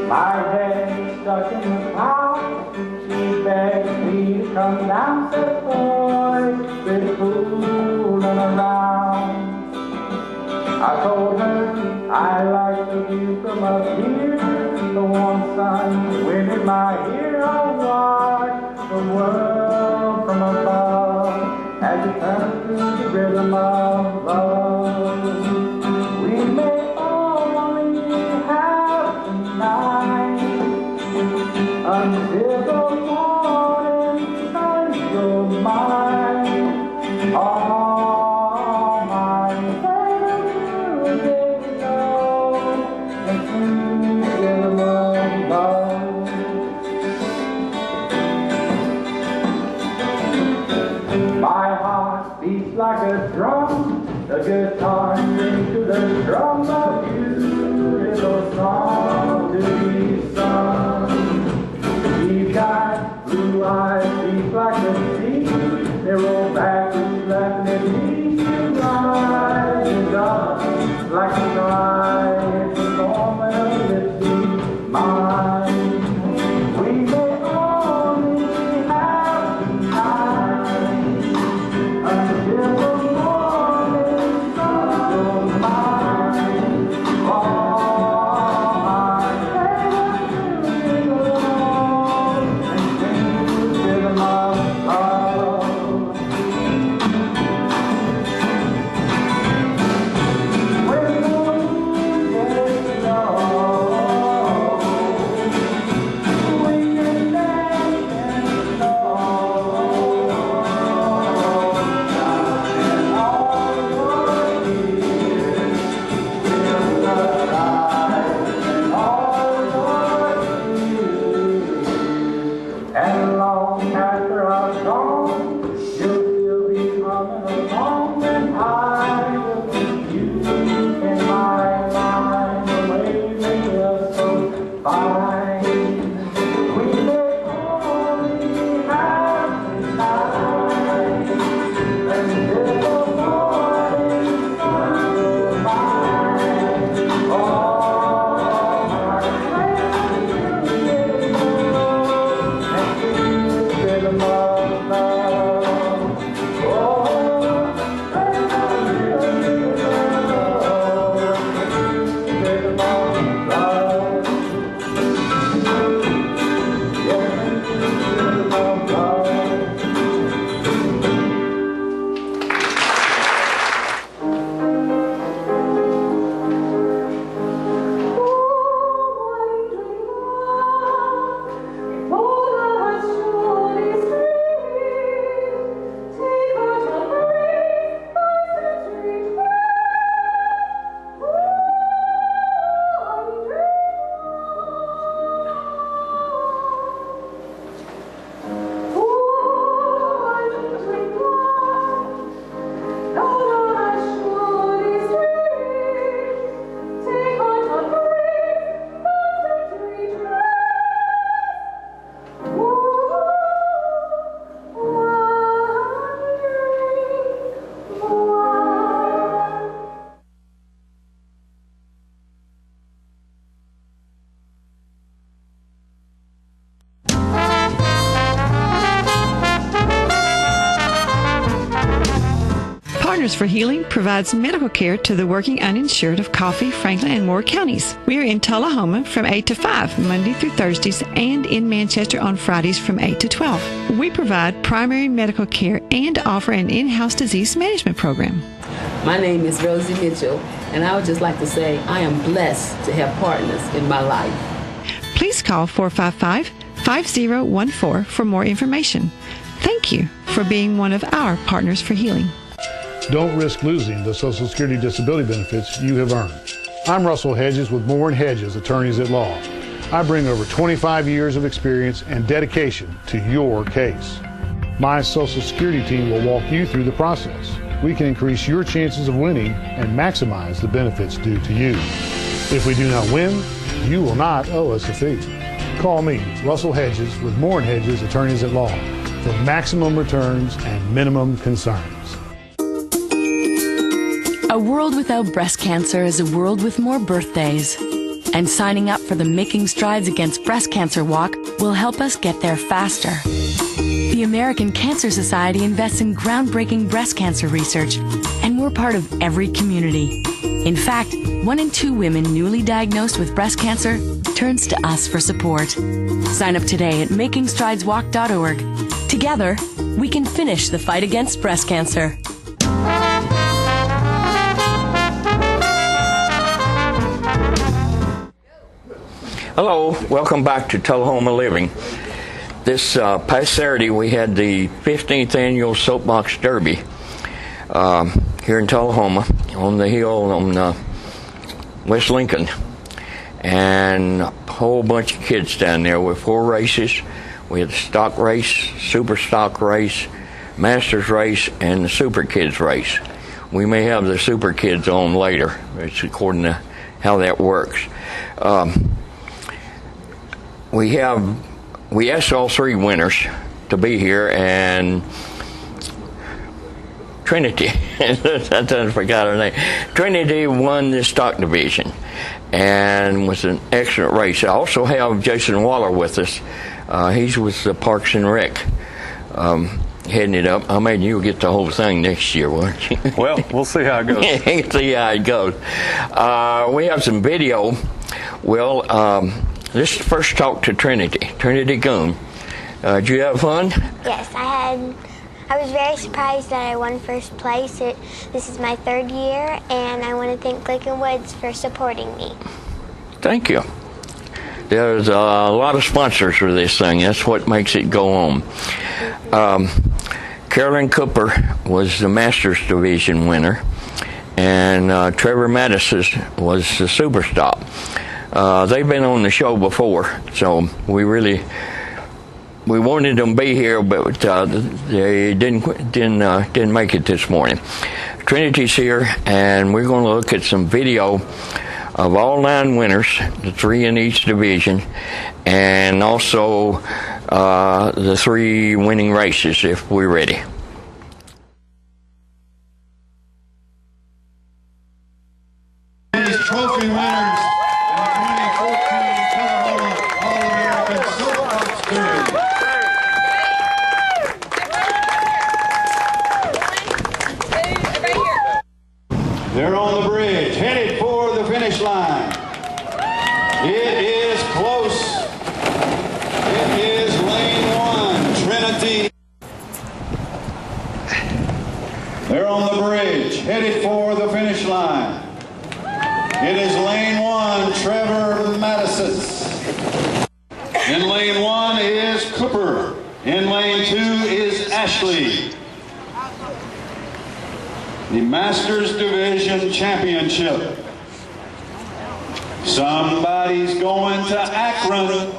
My head stuck in the clouds. She begged me to come down, said boy, quit fooling around. I told her I like the view from up here, the warm sun wind in my ear. I watch the world from above as it turns to the rhythm of love. We may only have tonight until the morning sun goes mine. All my music know and sweet rhythm of love. My heart beats like a drum, the guitar strings to the drum, a beautiful song to be sung. You've got blue eyes deep like the sea, they roll back and left at me. You rise and up like a bride, the moment of liberty mine. We may only have tonight until the morning sun goes mine. All my favorite music and sing the rhythm of love. When the moon gets low, we can dance and snow. And all your years will surprise, and all your years. And long after I'm gone, you'll still be humming along, and I will keep you in my mind. The way you make us so fine. We may only have tonight until the morning sun goes by. All my favorite music and sweet rhythm of love. Oh, rhythm of love. Yes, rhythm of love. Partners for Healing provides medical care to the working uninsured of Coffee, Franklin, and Moore counties. We are in Tullahoma from 8 to 5, Monday through Thursdays, and in Manchester on Fridays from 8 to 12. We provide primary medical care and offer an in-house disease management program. My name is Rosie Mitchell, and I would just like to say I am blessed to have partners in my life. Please call 455-5014 for more information. Thank you for being one of our Partners for Healing. Don't risk losing the Social Security disability benefits you have earned. I'm Russell Hedges with Moore & Hedges, attorneys at law. I bring over 25 years of experience and dedication to your case. My Social Security team will walk you through the process. We can increase your chances of winning and maximize the benefits due to you. If we do not win, you will not owe us a fee. Call me, Russell Hedges, with Moore & Hedges Attorneys at Law, for maximum returns and minimum concerns. A world without breast cancer is a world with more birthdays. And signing up for the Making Strides Against Breast Cancer Walk will help us get there faster. The American Cancer Society invests in groundbreaking breast cancer research, and we're part of every community. In fact, 1 in 2 women newly diagnosed with breast cancer turns to us for support. Sign up today at makingstrideswalk.org. Together, we can finish the fight against breast cancer. Hello, welcome back to Tullahoma Living. This past Saturday we had the 15th annual Soapbox Derby here in Tullahoma on the hill on West Lincoln. And a whole bunch of kids down there with 4 races. We had the stock race, super stock race, masters race, and the super kids race. We may have the super kids on later. It's according to how that works. We asked all 3 winners to be here, and Trinity, I forgot her name. Trinity won the stock division and was an excellent race. I also have Jason Waller with us. He's with the Parks and Rec, heading it up. I mean, you'll get the whole thing next year, won't you? Well, we'll see how it goes. See how it goes. We have some video. Well, let's first talk to Trinity. Trinity Goon. Did you have fun? Yes, I was very surprised that I won first place. This is my 3rd year, and I want to thank Glicken Woods for supporting me. Thank you. There's a lot of sponsors for this thing. That's what makes it go on. Carolyn Cooper was the Masters Division winner, and Trevor Mattis was the Super Stop. They've been on the show before, so we wanted them to be here, but they didn't make it this morning. Trinity's here, and we're going to look at some video of all 9 winners, the 3 in each division, and also the 3 winning races if we're ready. These trophy winners in the 2014 Tullahoma All-American Soapbox Derby. They're on the bridge, headed for the finish line. It is close. It is lane 1, Trinity. They're on the bridge, headed for the finish line. It is lane 1, Trevor Mattis. In lane 1 is Cooper. In lane 2 is Ashley. The Masters Division Championship. Somebody's going to Akron.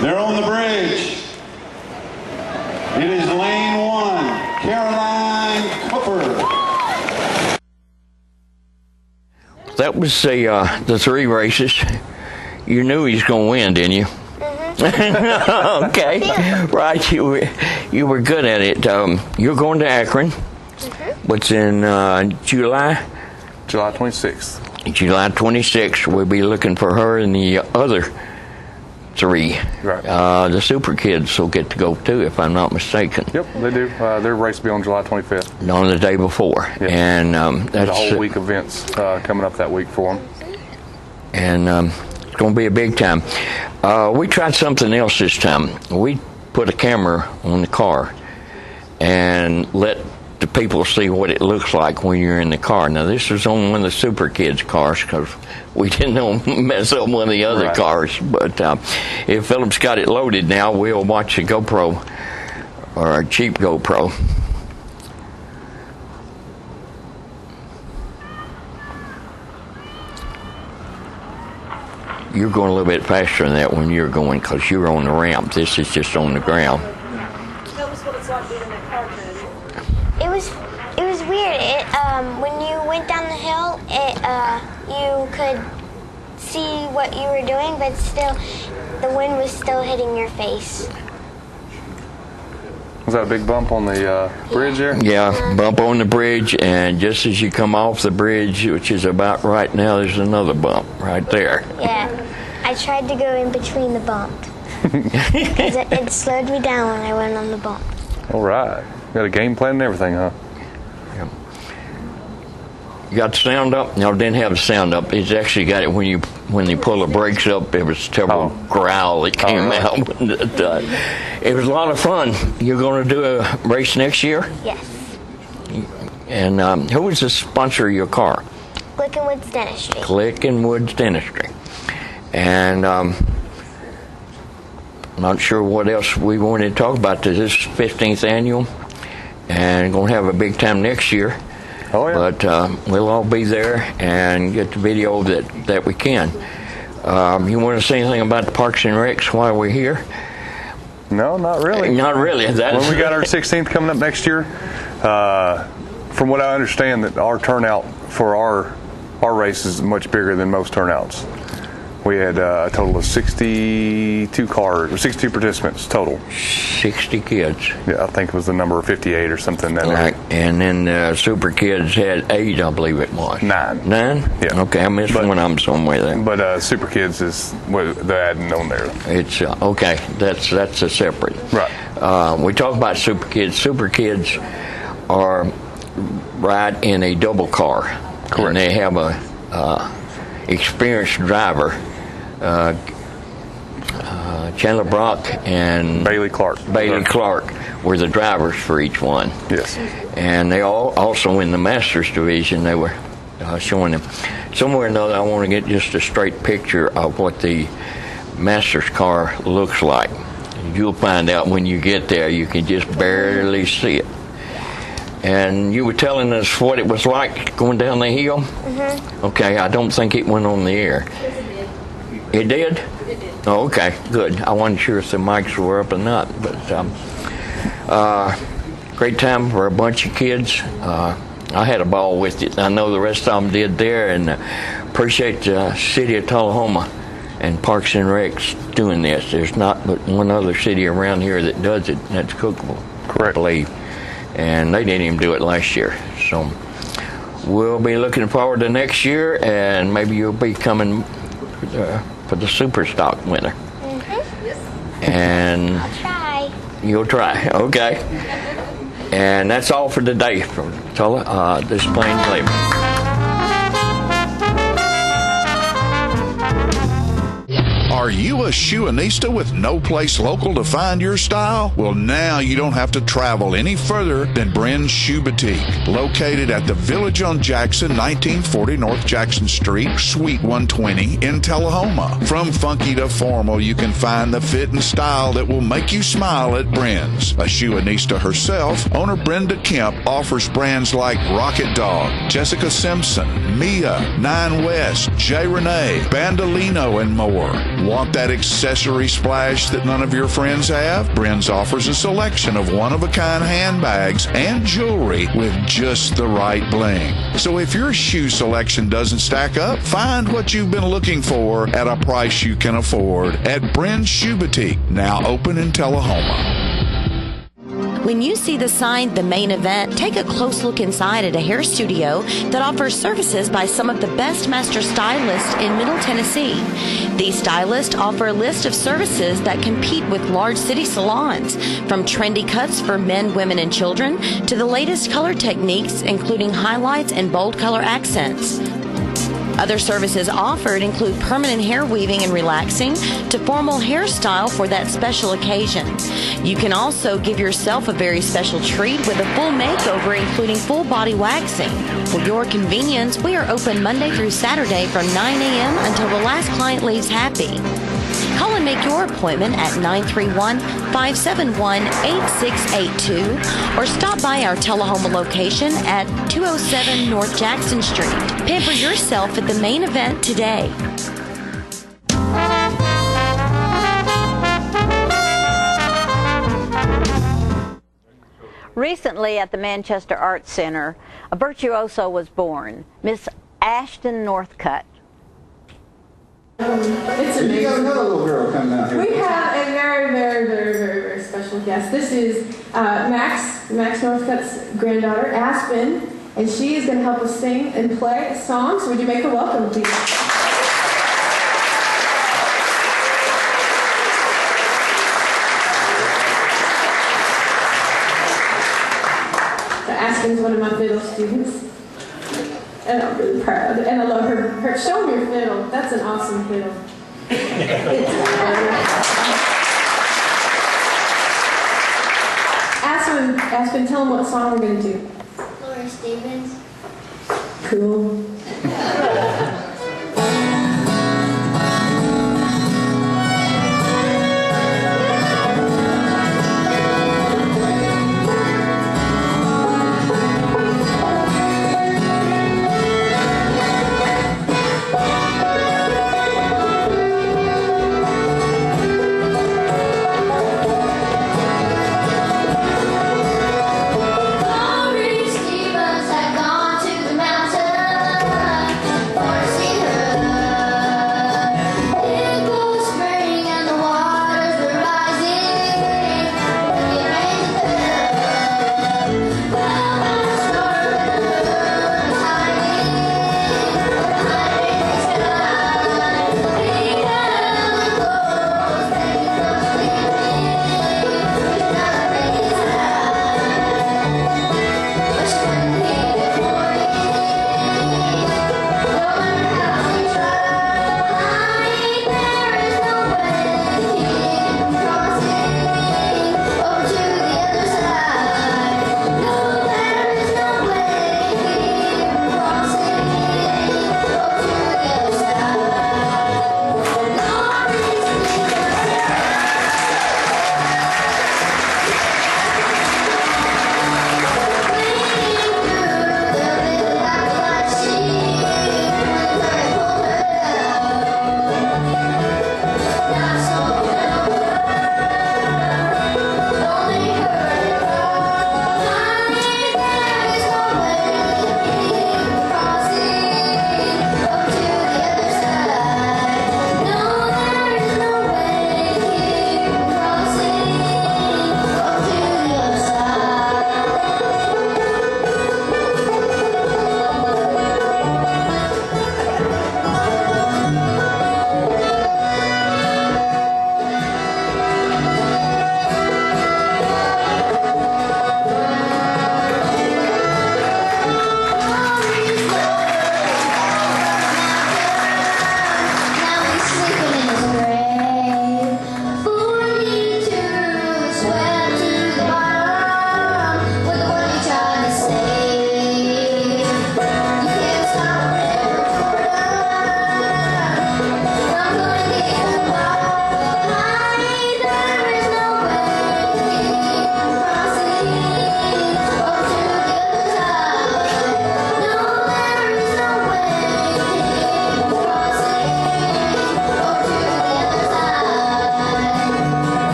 They're on the bridge. It is lane 1, Caroline Cooper. That was the 3 races. You knew he was going to win, didn't you? Okay, right. You were good at it. You're going to Akron. What's in July? July 26th. July 26th. We'll be looking for her and the other 3. Right. The Super Kids will get to go too, if I'm not mistaken. Yep, they do. Their race will be on July 25th. On the day before. Yep. And that's a whole week events coming up that week for them. And it's going to be a big time. We tried something else this time. We put a camera on the car and let the people see what it looks like when you're in the car. Now, this was on one of the Super Kids cars because we didn't want to mess up one of the other cars. But if Philip's got it loaded now, we'll watch a GoPro or a cheap GoPro. you're going a little bit faster than that when you're going because you're on the ramp. This is just on the ground. Tell us what it's like being in that car, Trinity. It was weird. When you went down the hill, you could see what you were doing, but still, the wind was still hitting your face. Was that a big bump on the bridge there? Yeah, bump on the bridge, and just as you come off the bridge, which is about right now, there's another bump right there. Yeah, I tried to go in between the bumps because it slowed me down when I went on the bump. All right. You got a game plan and everything, huh? Yeah. You got the sound up? No, it didn't have the sound up. It's actually got it when you pull the brakes up. There was a terrible growl that came out. It was a lot of fun. You're going to do a race next year? Yes. And who was the sponsor of your car? Glick and Woods Dentistry. Glick and Woods Dentistry. And I'm not sure what else we wanted to talk about. This is 15th annual, and going to have a big time next year. Oh, yeah. But we'll all be there and get the video that we can. You want to say anything about the Parks and Recs while we're here? No, not really. Not really. When we got our 16th coming up next year, from what I understand, that our turnout for our race is much bigger than most turnouts. We had a total of 62 cars, or 62 participants total. 60 kids. Yeah, I think it was the number 58 or something. Right. And then Super Kids had 8, I believe it was. 9. 9? Yeah. Okay, I missed one. I'm somewhere there. But Super Kids is what they're adding on there. It's okay. That's a separate. Right. We talk about Super Kids. Super Kids are ride in a double car. Correct. And they have a experienced driver. Chandler Brock and Bailey Clark were the drivers for each one. Yes. And they also in the Masters division, they were showing them. Somewhere or another, I want to get just a straight picture of what the Masters car looks like. You'll find out when you get there. You can just barely see it. And you were telling us what it was like going down the hill? Mm-hmm. Okay, I don't think it went on the air. It did? It did. Oh, okay, good. I wasn't sure if the mics were up or not, but great time for a bunch of kids. I had a ball with it. I know the rest of them did there, and appreciate the city of Tullahoma and Parks and Recs doing this. There's not but one other city around here that does it, and that's Cookeville, correct, I believe. And they didn't even do it last year. So we'll be looking forward to next year, and maybe you'll be coming for the Super Stock winner. Mm-hmm. And I'll try. You'll try, okay. And that's all for today from this Plains Labor. Are you a shoeanista with no place local to find your style? Well, now you don't have to travel any further than Bren's Shoe Boutique, located at the Village on Jackson, 1940 North Jackson Street, Suite 120 in Tullahoma. From funky to formal, you can find the fit and style that will make you smile at Bren's. A shoeanista herself, owner Brenda Kemp offers brands like Rocket Dog, Jessica Simpson, Mia, Nine West, J. Renee, Bandolino, and more. Want that accessory splash that none of your friends have? Bren's offers a selection of one-of-a-kind handbags and jewelry with just the right bling. So if your shoe selection doesn't stack up, find what you've been looking for at a price you can afford at Bren's Shoe Boutique, now open in Tullahoma. When you see the sign, The Main Event, take a close look inside at a hair studio that offers services by some of the best master stylists in Middle Tennessee. These stylists offer a list of services that compete with large city salons, from trendy cuts for men, women, and children to the latest color techniques, including highlights and bold color accents. Other services offered include permanent hair weaving and relaxing to formal hairstyle for that special occasion. You can also give yourself a very special treat with a full makeover, including full body waxing. For your convenience, we are open Monday through Saturday from 9 a.m. until the last client leaves happy. Call and make your appointment at 931-571-8682 or stop by our Tullahoma location at 207 North Jackson Street. Pamper yourself at The Main Event today. Recently at the Manchester Arts Center, a virtuoso was born, Miss Ashton Northcutt. It's amazing. You got another little girl coming out here. We have a very special guest. This is Max Northcutt's granddaughter, Aspen, and she is going to help us sing and play a song. So would you make her welcome, please? So Aspen's one of my fiddle students. And I'm really proud. And I love her. Show me your fiddle. That's an awesome fiddle. Aspen, tell them what song we're going to do. Laura Stevens. Cool. Stevens had gone to the mountain.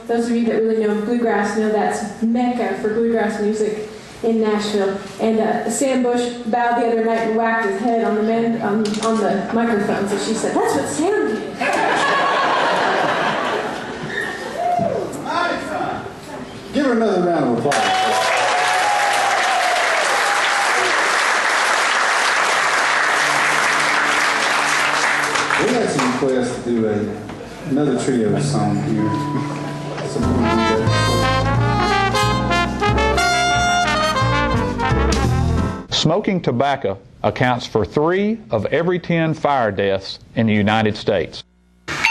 Those of you that really know bluegrass know that's Mecca for bluegrass music in Nashville. And Sam Bush bowed the other night and whacked his head on the microphone. So she said, "That's what Sam did." Give her another round of applause. We had some requests to do another trio song here. Smoking tobacco accounts for 3 of every 10 fire deaths in the United States. Tullahoma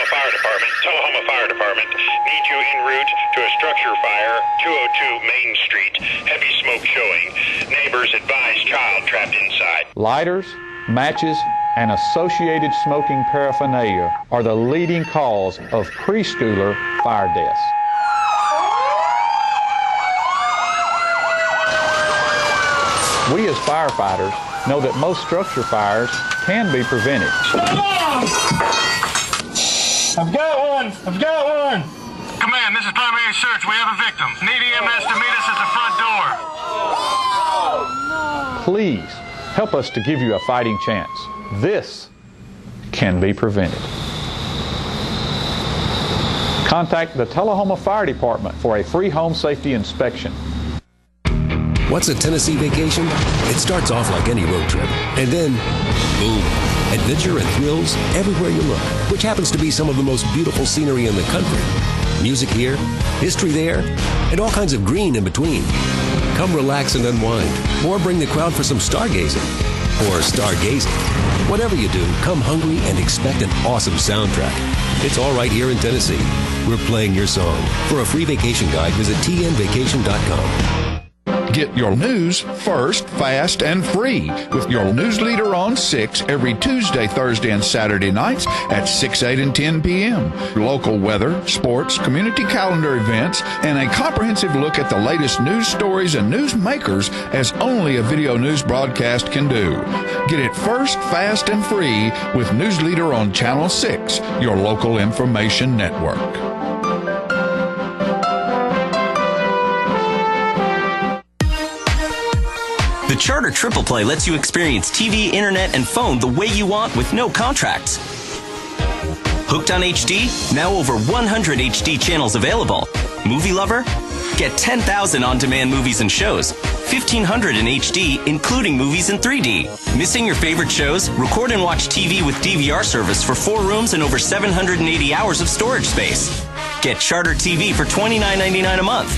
Fire Department. Need you en route to a structure fire, 202 Main Street. Heavy smoke showing. Neighbors advise child trapped inside. Lighters, matches, and associated smoking paraphernalia are the leading cause of preschooler fire deaths. We as firefighters know that most structure fires can be prevented. I've got one! I've got one! Command, this is primary search. We have a victim. Need EMS to meet us at the front door. Please help us to give you a fighting chance. This can be prevented. Contact the Tullahoma Fire Department for a free home safety inspection. What's a Tennessee vacation? It starts off like any road trip, and then, boom, adventure and thrills everywhere you look, which happens to be some of the most beautiful scenery in the country. Music here, history there, and all kinds of green in between. Come relax and unwind, or bring the crowd for some stargazing, or stargazing. Whatever you do, come hungry and expect an awesome soundtrack. It's all right here in Tennessee. We're playing your song. For a free vacation guide, visit tnvacation.com. Get your news first, fast, and free with your news leader on 6 every Tuesday, Thursday, and Saturday nights at 6, 8, and 10 p.m. Local weather, sports, community calendar events, and a comprehensive look at the latest news stories and news makers as only a video news broadcast can do. Get it first, fast, and free with News Leader on Channel 6, your local information network. The Charter Triple Play lets you experience TV, internet, and phone the way you want with no contracts. Hooked on HD? Now over 100 HD channels available. Movie lover? Get 10,000 on-demand movies and shows. 1,500 in HD, including movies in 3D. Missing your favorite shows? Record and watch TV with DVR service for 4 rooms and over 780 hours of storage space. Get Charter TV for $29.99 a month.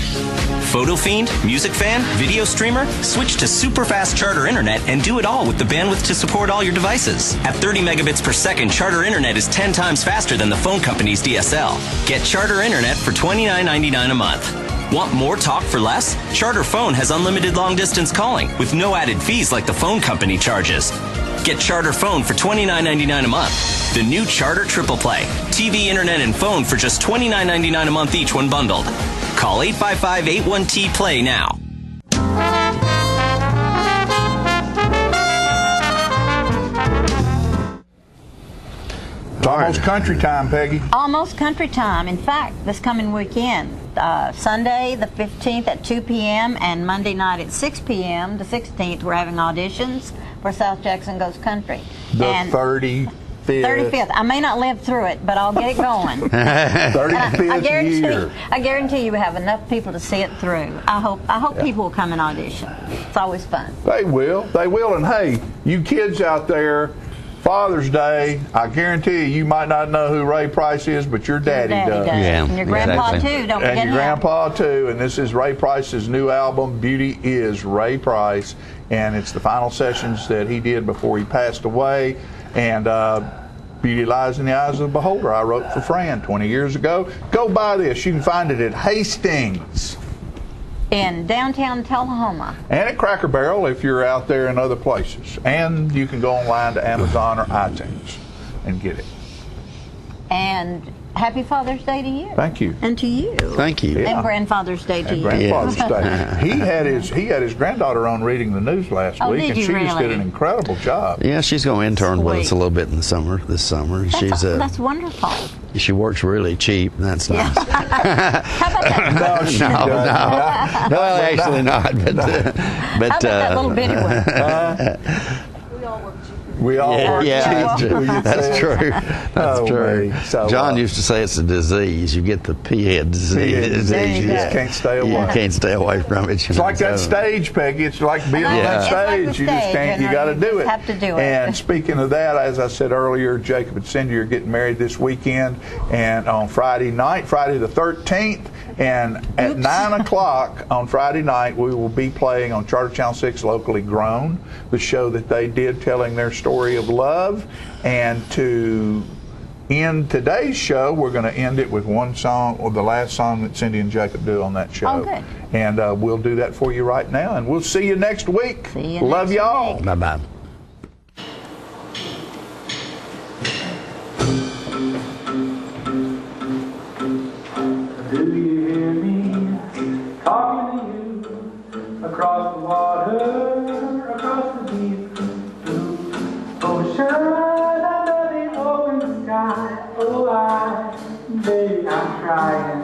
Photo Fiend, Music Fan, Video Streamer? Switch to super fast Charter Internet and do it all with the bandwidth to support all your devices. At 30 megabits per second, Charter Internet is 10 times faster than the phone company's DSL. Get Charter Internet for $29.99 a month. Want more talk for less? Charter Phone has unlimited long-distance calling with no added fees like the phone company charges. Get Charter Phone for $29.99 a month. The new Charter Triple Play. TV, internet, and phone for just $29.99 a month each when bundled. Call 855-81-T-PLAY now. It's almost country time, Peggy. Almost country time. In fact, this coming weekend, Sunday the 15th at 2 p.m. and Monday night at 6 p.m. the 16th, we're having auditions for South Jackson Goes Country. The 35th. 35th. I may not live through it, but I'll get it going. 35th year. I guarantee you we have enough people to see it through. I hope people will come and audition. It's always fun. They will. They will. And hey, you kids out there, Father's Day, I guarantee you might not know who Ray Price is, but your daddy does. Yeah, and your grandpa too. Don't forget and your him. grandpa too. And this is Ray Price's new album, Beauty is Ray Price, and it's the final sessions that he did before he passed away. And Beauty Lies in the Eyes of the Beholder, I wrote for Fran 20 years ago. Go buy this. You can find it at Hastings in downtown Tullahoma. And at Cracker Barrel if you're out there in other places. And you can go online to Amazon or iTunes and get it. And happy Father's Day to you. Thank you. And to you. Thank you. And Grandfather's Day to you. Grandfather's Day. He had his granddaughter on reading the news last week, and she just did an incredible job. Yeah, she's going to intern with us a little bit in the summer. This summer, that's wonderful. She works really cheap, and that's nice. How about that? No, actually not. But how about that little bitty one? We all work cheap. That's true. That's true. So, John used to say it's a disease. You get the pea-head disease. You just can't stay away. You can't stay away from it. It's like that stage, Peggy. It's like being on that stage. Like you just can't. You got to do it. Have to do it. And speaking of that, as I said earlier, Jacob and Cindy are getting married this weekend, and on Friday night, Friday the 13th, And at 9 o'clock on Friday night, we will be playing on Charter Channel 6 Locally Grown, the show that they did telling their story of love. And to end today's show, we're going to end it with one song, or the last song that Cindy and Jacob do on that show. Oh, good. And we'll do that for you right now. And we'll see you next week. See you Love next y'all. week. Bye-bye. Do you hear me talking to you across the water, across the deep blue ocean, under the open sky? Oh, baby, I'm trying.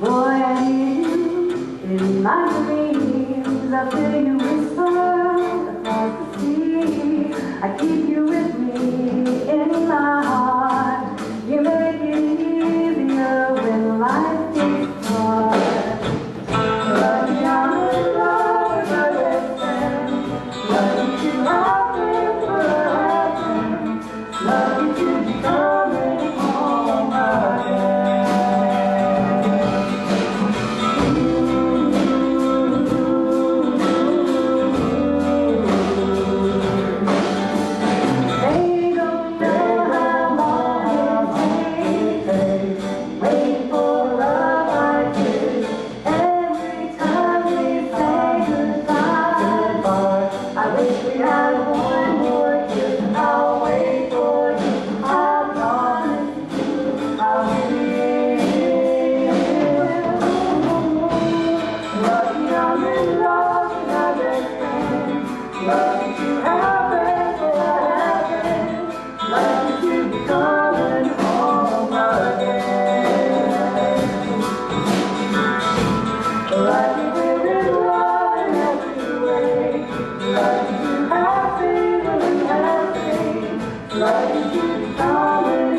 Boy, I need you in my dreams. I feel you whisper across the sea. I keep you with me in my heart. You make it easier when life gets hard. Lucky I'm in love with my best friend. Lucky to have been forever. Lucky to be coming home again. They don't know how long it takes. Wait for love like this. Every time we say goodbye, I wish we had one more kiss. I'll wait for you. I promise you I'll be. Lucky I'm in love with my best friend. Lucky to have been forever. Lucky to be coming home again. Lucky we're in love in every way. Lucky to have been when we have faith. Lucky to be coming